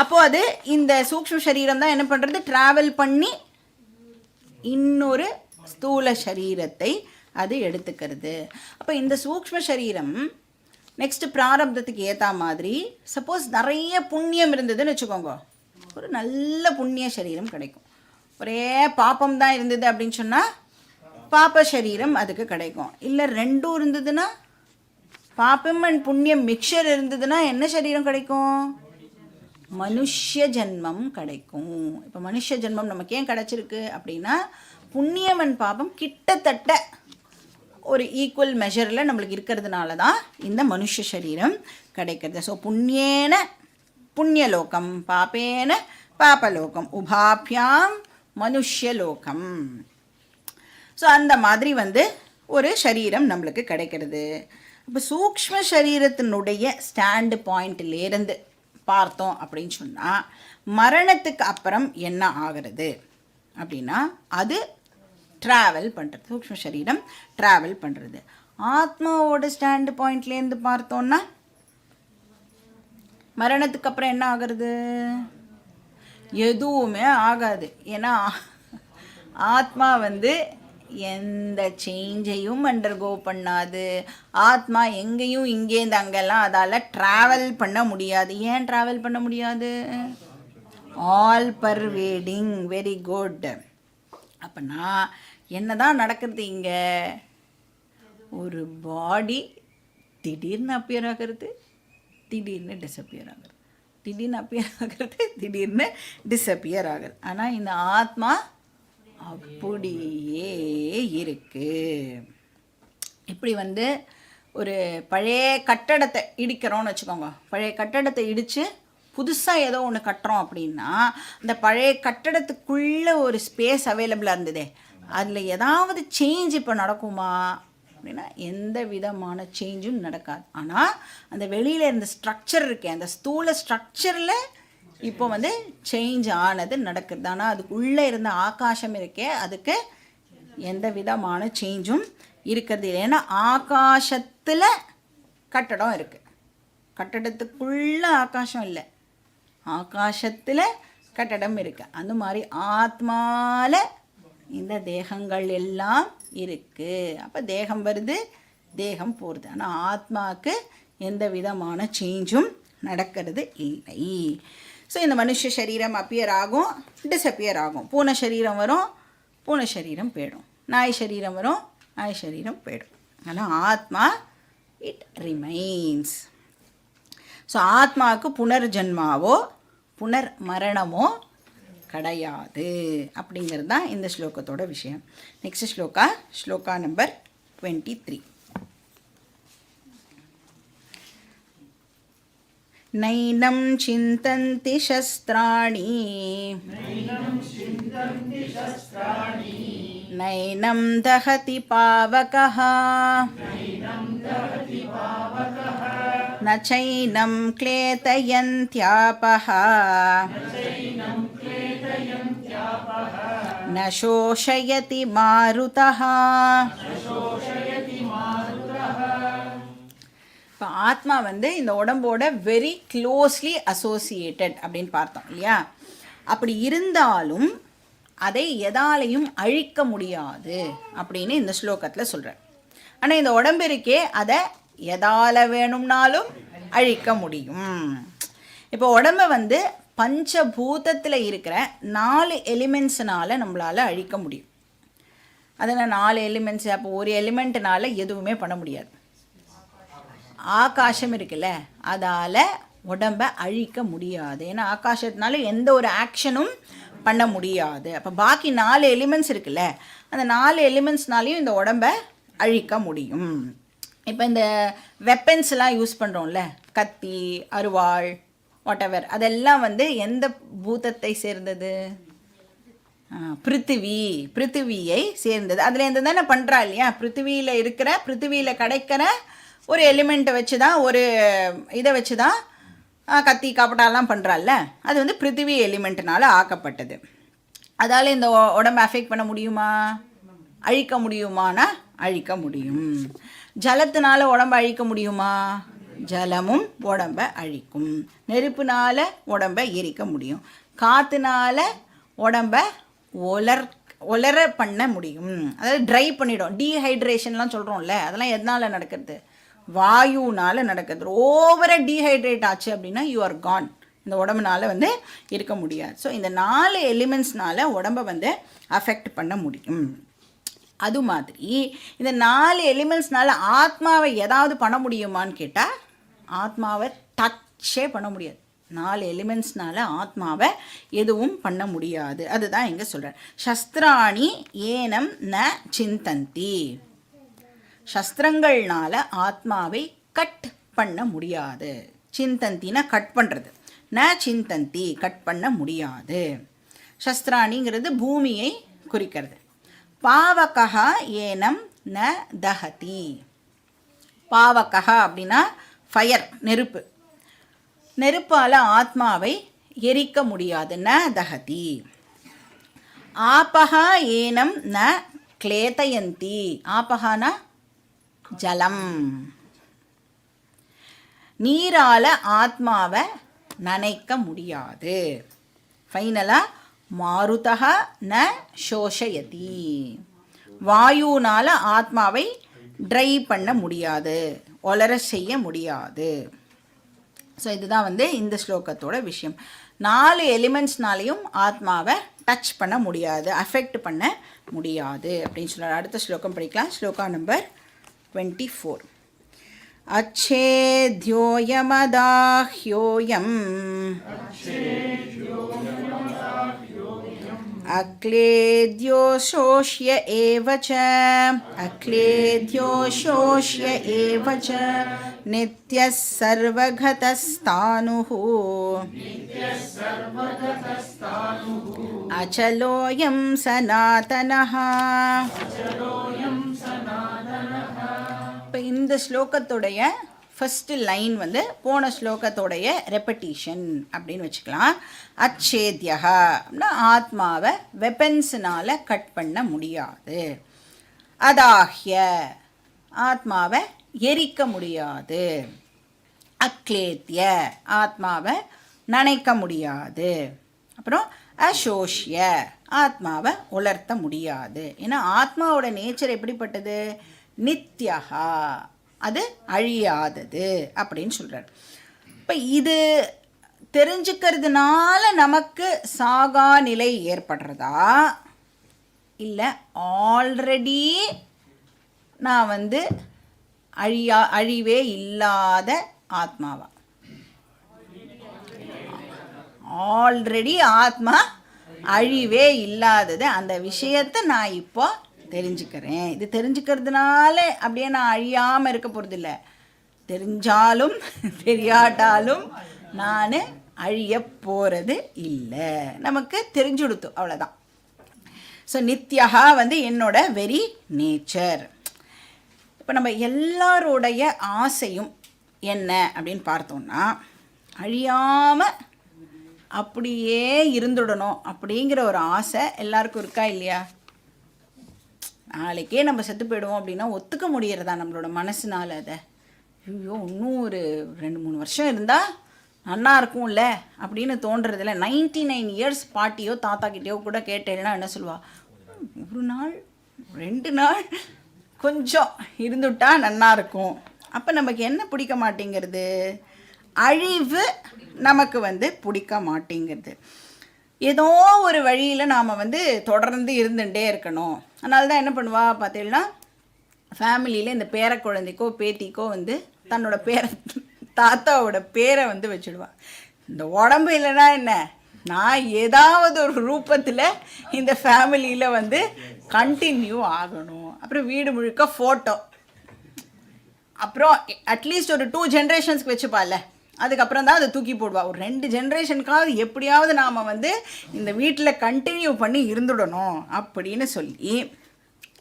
அப்போது அது இந்த சூக்ஷ்ம சரீரம் தான் என்ன பண்ணுறது, ட்ராவல் பண்ணி இன்னொரு ஸ்தூல சரீரத்தை அது எடுத்துக்கிறது. அப்போ இந்த சூக்ஷ்ம சரீரம் நெக்ஸ்ட் பிராரப்தத்துக்கு ஏற்ற மாதிரி, சப்போஸ் நிறைய புண்ணியம் இருந்ததுன்னு வச்சுக்கோங்க, ஒரு நல்ல புண்ணிய சரீரம் கிடைக்கும். ஒரே பாப்பம் தான் இருந்தது அப்படின்னு சொன்னால் பாப்ப சரீரம் அதுக்கு கிடைக்கும். இல்லை ரெண்டும் இருந்ததுன்னா, பாப்பம் அண்ட் புண்ணியம் மிக்சர் இருந்ததுன்னா என்ன சரீரம் கிடைக்கும், மனுஷ்ய ஜென்மம் கிடைக்கும். இப்போ மனுஷ்ய ஜென்மம் நமக்கு ஏன் கிடச்சிருக்கு அப்படின்னா, புண்ணியம் அண்ட் பாபம் கிட்டத்தட்ட ஒரு ஈக்குவல் மெஷரில் நம்மளுக்கு இருக்கிறதுனால தான் இந்த மனுஷ சரீரம் கிடைக்கிறது. ஸோ புண்ணியேன புண்ணியலோகம், பாப்பேன பாபலோகம், உபாபியாம் மனுஷ்யலோகம். ஸோ அந்த மாதிரி ஒரு சரீரம் நம்மளுக்கு கிடைக்கிறது. இப்போ சூக்ஷ்ம சரீரத்தினுடைய ஸ்டாண்டு பாயிண்ட்லேருந்து பார்த்தோம் அப்படின்னு சொன்னால், மரணத்துக்கு அப்புறம் என்ன ஆகிறது அப்படின்னா, அது ட்ராவல் பண்ணுறது, சூக்ஷ்ம சரீரம் ட்ராவல் பண்ணுறது. ஆத்மாவோட ஸ்டாண்டு பாயிண்ட்லேருந்து பார்த்தோன்னா மரணத்துக்கு அப்புறம் என்ன ஆகிறது, எதுவுமே ஆகாது. ஏன்னா ஆத்மா எந்த சேஞ்சையும் அண்டர்கோ பண்ணாது. ஆத்மா எங்கேயும் இங்கேருந்து அங்கெல்லாம் அதால் ட்ராவல் பண்ண முடியாது. ஏன் ட்ராவல் பண்ண முடியாது, ஆல் பர்வேடிங், வெரி குட். அப்போனா என்ன தான் நடக்கிறது இங்கே, ஒரு பாடி திடீர்னு அப்பியர் ஆகிறது, திடீர்னு டிஸப்பியர் ஆகுது, திடீர்னு அப்பியர் ஆகிறது, திடீர்னு டிஸப்பியர் ஆகுது. ஆனால் இந்த ஆத்மா அப்படியே இருக்குது. இப்படி ஒரு பழைய கட்டடத்தை இடிக்கிறோன்னு வச்சுக்கோங்க, பழைய கட்டடத்தை இடித்து புதுசாக ஏதோ ஒன்று கட்டுறோம் அப்படின்னா, அந்த பழைய கட்டடத்துக்குள்ளே ஒரு ஸ்பேஸ் அவைலபிளாக இருந்ததே, அதில் ஏதாவது சேஞ்ச் இப்போ நடக்குமா அப்படின்னா எந்த விதமான சேஞ்சும் நடக்காது. ஆனால் அந்த வெளியில் இருந்த ஸ்ட்ரக்சர் இருக்கே, அந்த ஸ்தூல ஸ்ட்ரக்சரில் இப்போ சேஞ்ச் ஆனது நடக்குது. ஆனால் அதுக்குள்ளே இருந்த ஆகாசம் இருக்கே, அதுக்கு எந்த விதமான சேஞ்சும் இருக்கிறது இல்லை. ஏன்னா ஆகாசத்தில் கட்டடம் இருக்குது, கட்டடத்துக்குள்ளே ஆகாசம் இல்லை, ஆகாசத்தில் கட்டடம் இருக்குது. அந்த மாதிரி ஆத்மாவில் இந்த தேகங்கள் எல்லாம் இருக்குது. அப்போ தேகம் வருது, தேகம் போகிறது, ஆனால் ஆத்மாவுக்கு எந்த விதமான சேஞ்சும் நடக்கிறது இல்லை. ஸோ இந்த மனுஷ சரீரம் அப்பியர் ஆகும், டிஸப்பியர் ஆகும். பூனை சரீரம் வரும், பூனை சரீரம் போயிடும். நாய் சரீரம் வரும், நாய் சரீரம் போயிடும். ஆனால் ஆத்மா இட் ரிமைன்ஸ். ஸோ ஆத்மாவுக்கு புனர்ஜன்மாவோ புனர் மரணமோ கிடையாது அப்படிங்கிறது தான் இந்த ஸ்லோகத்தோட விஷயம். Next shloka number 23. நைனம் சிந்தந்தி சஸ்திராணி நைனம் தஹதி பாவகஹ ந சைனம் க்லேதயந்த்யாபஹ ந சோஷயதி மாருதஹ. இப்போ ஆத்மா இந்த உடம்போட வெரி க்ளோஸ்லி அசோசியேட்டட் அப்படின்னு பார்த்தோம் இல்லையா. அப்படி இருந்தாலும் அதை எதாலையும் அழிக்க முடியாது அப்படின்னு இந்த ஸ்லோகத்தில் சொல்கிறார். ஆனால் இந்த உடம்பு இருக்கே, அதை எதால வேணும்னாலும் அழிக்க முடியும். இப்போ உடம்பை பஞ்சபூதத்தில் இருக்கிற 4 எலிமெண்ட்ஸ்னால் நம்மளால் அழிக்க முடியும். அதில் 4 எலிமெண்ட்ஸ், அப்போ ஒரு எலிமெண்ட்னால் எதுவுமே பண்ண முடியாது. ஆகாசம் இருக்குல்ல, அதால் உடம்பை அழிக்க முடியாது. ஏன்னா ஆகாசத்தினால எந்த ஒரு ஆக்ஷனும் பண்ண முடியாது. அப்போ பாக்கி 4 எலிமெண்ட்ஸ் இருக்குல்ல, அந்த 4 எலிமெண்ட்ஸ்னாலையும் இந்த உடம்பை அழிக்க முடியும். இப்போ இந்த வெப்பன்ஸ்லாம் யூஸ் பண்ணுறோம்ல, கத்தி, அருவாள், வாட்டெவர், அதெல்லாம் வந்து எந்த பூதத்தை சேர்ந்தது? பிருத்திவியை சேர்ந்தது. அதில் எந்த தானே பண்ணுறா இல்லையா? பிருத்திவியில் கிடைக்கிற ஒரு எலிமெண்ட்டை வச்சு தான், ஒரு இதை வச்சு தான் கத்தி காப்பட்டாலாம் பண்ணுறாள்ல, அது வந்து பிருத்திவி எலிமெண்ட்னால ஆக்கப்பட்டது. அதால் இந்த உடம்பை அஃபெக்ட் பண்ண முடியுமா? அழிக்க முடியுமானா அழிக்க முடியும். ஜலத்தினால உடம்பை அழிக்க முடியுமா? ஜலமும் உடம்பை அழிக்கும். நெருப்புனால உடம்பை எரிக்க முடியும். காற்றுனால உடம்பை ஒலர பண்ண முடியும். அதாவது ட்ரை பண்ணிடும். டீஹைட்ரேஷன்லாம் சொல்கிறோம்ல, அதெல்லாம் எதனால் நடக்கிறது? வாயுனால் நடக்கிறது. ஓவராக டீஹைட்ரேட் ஆச்சு அப்படின்னா யூ ஆர் கான். இந்த உடம்புனால வந்து இருக்க முடியாது. ஸோ இந்த 4 எலிமெண்ட்ஸ்னால உடம்பை வந்து அஃபெக்ட் பண்ண முடியும். அது மாதிரி இந்த 4 எலிமெண்ட்ஸ்னால ஆத்மாவை ஏதாவது பண்ண முடியுமான்னு கேட்டால் ஆத்மாவை டச்சே பண்ண முடியாது. 4 எலிமெண்ட்ஸ்னால ஆத்மாவை எதுவும் பண்ண முடியாது. அதுதான் இங்கே சொல்கிறேன். சஸ்திராணி ஏனம் ந சிந்தந்தி. சஸ்திரங்கள்னால ஆத்மாவை கட் பண்ண முடியாது. சிந்தந்தினா கட் பண்ணுறது. ந சிந்தந்தி, கட் பண்ண முடியாது. சஸ்திராணிங்கிறது பூமியை குறிக்கிறது. பாவகா ஏனம் ந தஹதி. பாவகா அப்படின்னா ஃபயர், நெருப்பு. நெருப்பால் ஆத்மாவை எரிக்க முடியாது. ந தஹதி. ஆபகா ஏனம் ந கிளேதயந்தி. ஆபகானா ஜலம். நீரால் ஆத்மாவை நனைக்க முடியாது. ஃபைனலாக மாருதா ந சோஷயதி. வாயுனால் ஆத்மாவை ட்ரை பண்ண முடியாது, ஒலர செய்ய முடியாது. ஸோ இதுதான் வந்து இந்த ஸ்லோகத்தோட விஷயம். 4 எலிமெண்ட்ஸ்னாலையும் ஆத்மாவை டச் பண்ண முடியாது, அஃபெக்ட் பண்ண முடியாது அப்படின்னு சொல்கிறார். அடுத்த ஸ்லோகம் படிக்கலாம். ஸ்லோகா நம்பர் 24. अच्छेद्योयमदाह्योऽयम् अक्लेद्यो शोष्य एव च नित्यः सर्वगतस्तानुः अचलोऽयं सनातनः. இப்போ இந்த ஸ்லோகத்துடைய ஃபஸ்ட்டு லைன் வந்து போன ஸ்லோகத்தோடைய ரெப்படிஷன் அப்படின்னு வச்சுக்கலாம். அச்சேத்யா அப்படின்னா ஆத்மாவை வெப்பன்ஸுனால் கட் பண்ண முடியாது. அதாஹ்ய ஆத்மாவை எரிக்க முடியாது. அக்லேத்ய ஆத்மாவை நனைக்க முடியாது. அப்புறம் அசோஷ்ய ஆத்மாவை உலர்த்த முடியாது. ஏன்னா ஆத்மாவோட நேச்சர் எப்படிப்பட்டது? நித்யஹா, அது அழியாதது அப்படின்னு சொல்கிறார். இப்போ இது தெரிஞ்சுக்கிறதுனால நமக்கு சாகா நிலை ஏற்படுறதா, இல்லை ஆல்ரெடி நான் வந்து அழிவே இல்லாத ஆத்மாவா? ஆல்ரெடி ஆத்மா அழிவே இல்லாதது. அந்த விஷயத்தை நான் இப்போ தெரிஞ்சுக்கிறேன். இது தெரிஞ்சுக்கிறதுனால அப்படியே நான் அழியாமல் இருக்க போகிறதில்ல. தெரிஞ்சாலும் தெரியாட்டாலும் நான் அழிய போகிறது இல்லை. நமக்கு தெரிஞ்சுடுத்து, அவ்வளோதான். ஸோ நித்யஹா வந்து என்னோட வெரி நேச்சர். இப்போ நம்ம எல்லாரோடைய ஆசையும் என்ன அப்படின்னு பார்த்தோம்னா, அழியாமல் அப்படியே இருந்துடணும் அப்படிங்கிற ஒரு ஆசை எல்லாருக்கும் இருக்கா இல்லையா? நாளைக்கே நம்ம செத்து போயிடுவோம் அப்படின்னா ஒத்துக்க முடியறதா நம்மளோட மனசுனால? அதை ஐயோ இன்னும் ஒரு 2-3 வருஷம் இருந்தால் நல்லா இருக்கும்ல அப்படின்னு தோன்றதில்ல. 99 இயர்ஸ் பாட்டியோ தாத்தா கிட்டேயோ கூட கேட்டேன்னா என்ன சொல்லுவா? ஒரு நாள் 2 நாள் கொஞ்சம் இருந்துட்டா நல்லா இருக்கும். அப்போ நமக்கு என்ன பிடிக்க மாட்டேங்கிறது? அழிவு நமக்கு வந்து பிடிக்க மாட்டேங்கிறது. ஏதோ ஒரு வழியில் நாம் வந்து தொடர்ந்து இருந்துகிட்டே இருக்கணும். அதனால தான் என்ன பண்ணுவா பார்த்தீங்கன்னா, ஃபேமிலியில் இந்த பேர குழந்தைக்கோ பேத்திக்கோ வந்து தன்னோட தாத்தாவோட பேரை வந்து வச்சுடுவான். இந்த உடம்பு இல்லைன்னா என்ன, நான் ஏதாவது ஒரு ரூபத்தில் இந்த ஃபேமிலியில் வந்து கண்டினியூ ஆகணும். அப்புறம் வீடு முழுக்க ஃபோட்டோ, அப்புறம் அட்லீஸ்ட் ஒரு 2 ஜென்ரேஷன்ஸ்க்கு வச்சுப்பால, அதுக்கப்புறம் தான் அதை தூக்கி போடுவா. ஒரு 2 ஜென்ரேஷனுக்காவது எப்படியாவது நாம் வந்து இந்த வீட்டில் கண்டினியூ பண்ணி இருந்துடணும் அப்படின்னு சொல்லி,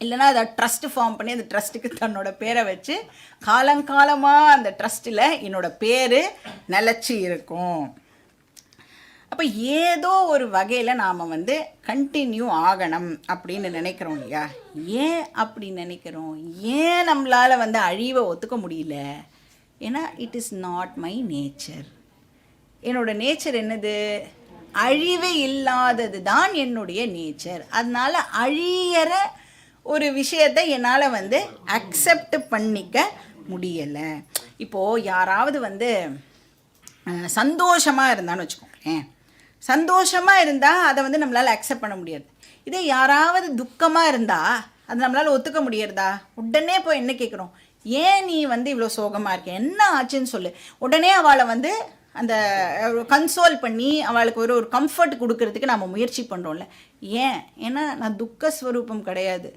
இல்லைனா அதை ட்ரஸ்ட்டு ஃபார்ம் பண்ணி அந்த ட்ரஸ்ட்டுக்கு தன்னோட பேரை வச்சு காலங்காலமாக அந்த ட்ரஸ்ட்டில் என்னோடய பேர் நிலச்சி இருக்கும். அப்போ ஏதோ ஒரு வகையில் நாம் வந்து கண்டினியூ ஆகணும் அப்படின்னு நினைக்கிறோம் இல்லையா? ஏன் அப்படி நினைக்கிறோம்? ஏன் நம்மளால் வந்து அழிவை ஒத்துக்க முடியல? ஏன்னா it is not my nature. என்னோடய நேச்சர் என்னது? அழிவு இல்லாதது தான் என்னுடைய நேச்சர். அதனால் அழியிற ஒரு விஷயத்தை என்னால் வந்து அக்செப்ட் பண்ணிக்க முடியலை. இப்போது யாராவது வந்து சந்தோஷமாக இருந்தான்னு வச்சுக்கோங்களேன், சந்தோஷமாக இருந்தால் அதை வந்து நம்மளால் அக்செப்ட் பண்ண முடியாது. இதே யாராவது துக்கமாக இருந்தால் அது நம்மளால் ஒத்துக்க முடியறதா? உடனே போய் என்ன கேட்குறோம், ஏன் நீ வந்து இவ்வளோ சோகமாக இருக்க, என்ன ஆச்சுன்னு சொல்லு. உடனே அவளை வந்து அந்த கன்சோல் பண்ணி அவளுக்கு ஒரு கம்ஃபர்ட் கொடுக்கறதுக்கு நம்ம முயற்சி பண்ணுறோம்ல. ஏன்? ஏன்னா நான் துக்க ஸ்வரூபம் கிடையாது,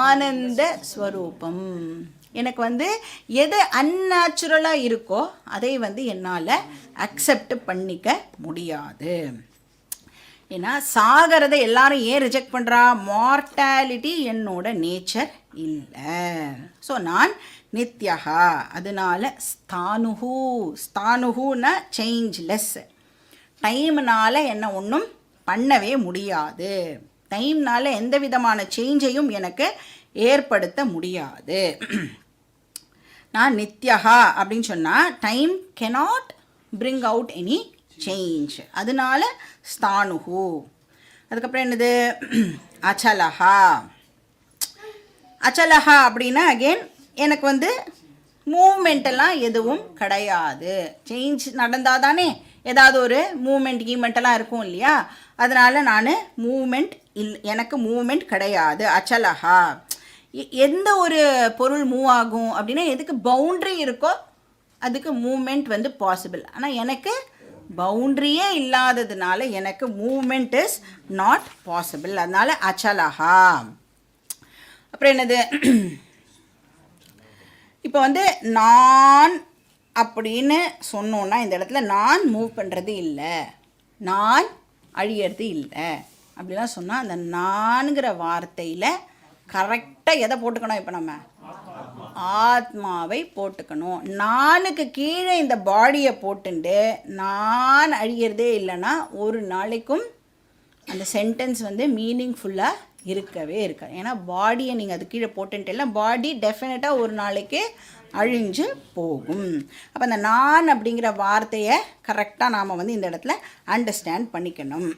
ஆனந்த ஸ்வரூபம். எனக்கு வந்து எது அன்நேச்சுரலாக இருக்கோ அதை வந்து என்னால் அக்செப்ட் பண்ணிக்க முடியாது. ஏன்னா சாகிறத எல்லாரும் ஏன் ரிஜெக்ட் பண்ணுறா? மார்டாலிட்டி என்னோட நேச்சர் இல்லை. ஸோ நான் நித்யஹா, அதனால ஸ்தானுஹுன்னா சேஞ்ச்லெஸ். டைம்னால் என்ன ஒன்றும் பண்ணவே முடியாது. டைம்னால் எந்த விதமான சேஞ்சையும் எனக்கு ஏற்படுத்த முடியாது. நான் நித்யஹா அப்படின்னு சொன்னால் time cannot bring out any change. அதனால ஸ்தானுஹு. அதுக்கப்புறம் என்னது? அச்சலஹா. அச்சலஹா அப்படின்னா அகெயின் எனக்கு வந்து மூவ்மெண்ட்டெல்லாம் எதுவும் கிடையாது. சேஞ்ச் நடந்தால் தானே ஏதாவது ஒரு மூமெண்ட்டெல்லாம் இருக்கும் இல்லையா? அதனால் நான் மூமெண்ட் எனக்கு மூமெண்ட் கிடையாது. அச்சலஹா. எந்த ஒரு பொருள் மூவ் ஆகும் அப்படின்னா எதுக்கு பவுண்ட்ரி இருக்கோ அதுக்கு மூமெண்ட் வந்து பாசிபிள். ஆனால் எனக்கு பவுண்ட்ரியே இல்லாததுனால எனக்கு மூமெண்ட் இஸ் நாட் பாசிபிள். அதனால் அச்சலஹா. அப்புறம் என்னது? இப்போ வந்து நான் அப்படின்னு சொன்னோன்னா இந்த இடத்துல நான் மூவ் பண்ணுறது இல்லை, நான் அழியறது இல்லை அப்படிலாம் சொன்னால் அந்த நான்கிற வார்த்தையில் கரெக்டாக எதை போட்டுக்கணும்? இப்போ நம்ம ஆத்மாவை போட்டுக்கணும். நானுக்கு கீழே இந்த பாடியை போட்டுண்டு நான் அழியறதே இல்லைன்னா ஒரு நாளைக்கும் அந்த சென்டென்ஸ் வந்து மீனிங்ஃபுல்லாக இருக்கவே இருக்காது. ஏன்னா பாடியை நீங்கள் அது கீழே போட்டுன்ட்டு பாடி டெஃபினட்டாக ஒரு நாளைக்கு அழிஞ்சு போகும். அப்போ அந்த நான் அப்படிங்கிற வார்த்தையை கரெக்டாக நாம் வந்து இந்த இடத்துல அண்டர்ஸ்டாண்ட் பண்ணிக்கணும்.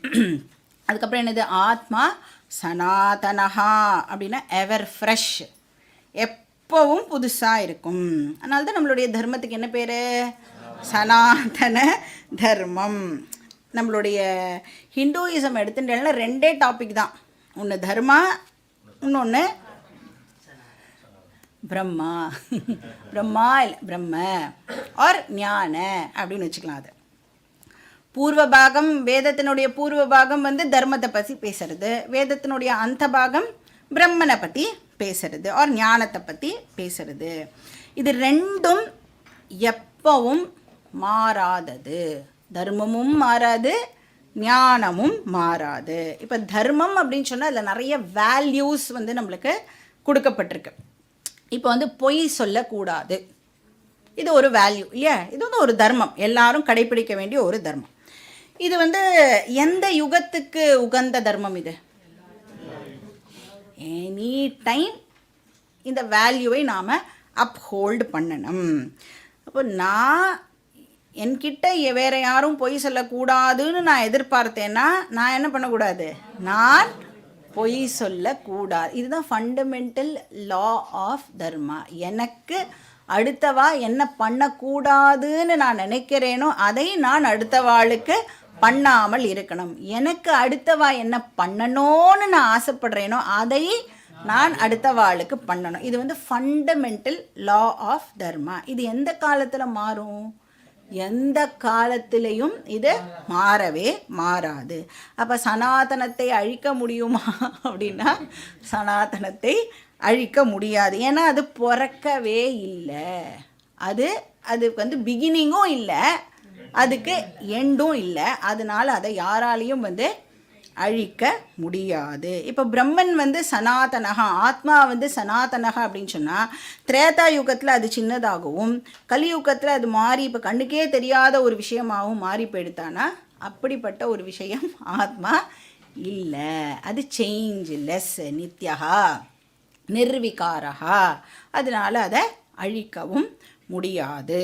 அதுக்கப்புறம் என்னது? ஆத்மா சனாதனஹா அப்படின்னா எவர் ஃப்ரெஷ், எப்போவும் புதுசாக இருக்கும். அதனால தான் நம்மளுடைய தர்மத்துக்கு என்ன பேர்? சனாதன தர்மம். நம்மளுடைய ஹிந்துயிசம் எடுத்துட்டேன்னா 2 டாபிக் தான். ஒன்று தர்மா, இன்னொன்று பிரம்மா. பிரம்மா இல்லை பிரம்ம ஆர் ஞான அப்படின்னு வச்சுக்கலாம். அது பூர்வ பாகம், வேதத்தினுடைய பூர்வ பாகம் வந்து தர்மத்தை பற்றி பேசுறது, வேதத்தினுடைய அந்த பாகம் பிரம்மனை பற்றி பேசுறது ஆர் ஞானத்தை பற்றி பேசுறது. இது 2ம் எப்பவும் மாறாதது. தர்மமும் மாறாது, ஞானமும் மாறாது. இப்போ தர்மம் அப்படின்னு சொன்னால் அதில் நிறைய வேல்யூஸ் வந்து நம்மளுக்கு கொடுக்கப்பட்டிருக்கு. இப்போ வந்து பொய் சொல்லக்கூடாது, இது ஒரு வேல்யூ இல்லையா? இது வந்து ஒரு தர்மம், எல்லாரும் கடைப்பிடிக்க வேண்டிய ஒரு தர்மம். இது வந்து எந்த யுகத்துக்கு உகந்த தர்மம்? இது எனி டைம் இந்த வேல்யூவை நாம் அப்ஹோல்டு பண்ணணும். அப்போ நான் என்கிட்ட வேறு யாரும் பொய் சொல்லக்கூடாதுன்னு நான் எதிர்பார்த்தேன்னா நான் என்ன பண்ணக்கூடாது? நான் பொய் சொல்லக்கூடாது. இதுதான் ஃபண்டமெண்டல் லா ஆஃப் தர்மா. எனக்கு அடுத்தவா என்ன பண்ணக்கூடாதுன்னு நான் நினைக்கிறேனோ அதை நான் அடுத்தவாளுக்கு பண்ணாமல் இருக்கணும். எனக்கு அடுத்தவா என்ன பண்ணணும்னு நான் ஆசைப்படுறேனோ அதை நான் அடுத்த வாளுக்கு பண்ணணும். இது வந்து ஃபண்டமெண்டல் லா ஆஃப் தர்மா. இது எந்த காலத்தில் மாறும்? எந்த காலத்திலையும் இது மாறவே மாறாது. அப்போ சனாதனத்தை அழிக்க முடியுமா அப்படின்னா சனாதனத்தை அழிக்க முடியாது. ஏன்னா அது பிறக்கவே இல்லை, அதுக்கு வந்து பிகினிங்கும் இல்லை, அதுக்கு எண்டும் இல்லை. அதனால் அதை யாராலையும் வந்து அழிக்க முடியாது. இப்போ பிரம்மன் வந்து சனாதனகா, ஆத்மா வந்து சனாதனகா அப்படின்னு சொன்னால் திரேதா யுகத்தில் அது சின்னதாகவும் கலியுகத்தில் அது மாறி இப்போ கண்ணுக்கே தெரியாத ஒரு விஷயமாகவும் மாறி போயிடுத்தானா அப்படிப்பட்ட ஒரு விஷயம் ஆத்மா இல்லை. அது சேஞ்ச் லெஸ், நித்யகா, நிர்விகாரகா. அதனால் அதை அழிக்கவும் முடியாது.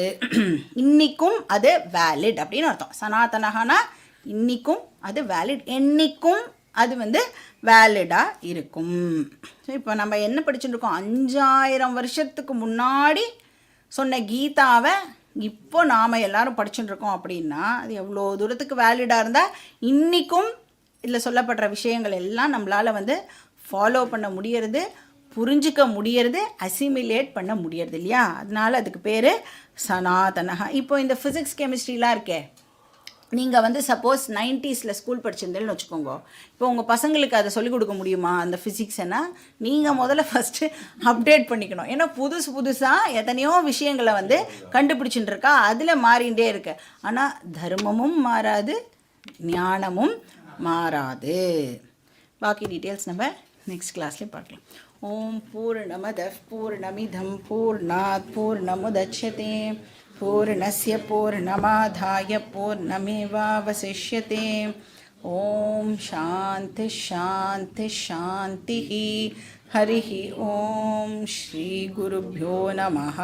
இன்றைக்கும் அது வேலிட் அப்படின்னு அர்த்தம். சனாதனகானா இன்றைக்கும் அது வேலிட், என்றைக்கும் அது வந்து வேலிடாக இருக்கும். ஸோ இப்போ நம்ம என்ன படிச்சுட்டு இருக்கோம்? 5000 வருஷத்துக்கு முன்னாடி சொன்ன கீதாவை இப்போ நாம் எல்லாரும் படிச்சுட்டு இருக்கோம் அப்படின்னா அது எவ்வளோ தூரத்துக்கு வேலிடாக இருந்தால் இன்றைக்கும் இதில் சொல்லப்படுற விஷயங்கள் எல்லாம் நம்மளால் வந்து ஃபாலோ பண்ண முடியறது, புரிஞ்சிக்க முடியறது, அசிமிலேட் பண்ண முடியறது இல்லையா? அதனால் அதுக்கு பேர் சனாதனகா. இப்போ இந்த ஃபிசிக்ஸ் கெமிஸ்ட்ரிலாம் இருக்கே, நீங்கள் வந்து சப்போஸ் 90s ஸ்கூல் படிச்சிருந்தேன்னு வச்சுக்கோங்க. இப்போ உங்கள் பசங்களுக்கு அதை சொல்லிக் கொடுக்க முடியுமா அந்த ஃபிசிக்ஸ்னா? நீங்கள் முதல்ல ஃபஸ்ட்டு அப்டேட் பண்ணிக்கணும். ஏன்னா புதுசாக எத்தனையோ விஷயங்களை வந்து கண்டுபிடிச்சிட்டு இருக்கா, அதில் மாறிகிட்டே இருக்கு. ஆனால் தர்மமும் மாறாது, ஞானமும் மாறாது. பாக்கி டீட்டெயில்ஸ் நம்ம நெக்ஸ்ட் கிளாஸ்லேயே பார்க்கலாம். ஓம் பூர்ணமதః பூர்ணமிதம் பூர்ணாத் பூர்ணமுதச்யதே பூர்ணஸ்ய பூர்ணமாதாய பூர்ணமேவாவசிஷ்யதே. ஓம் சாந்தி சாந்தி சாந்தி. ஹரி ஓம் ஸ்ரீ குருभ्यो நமः.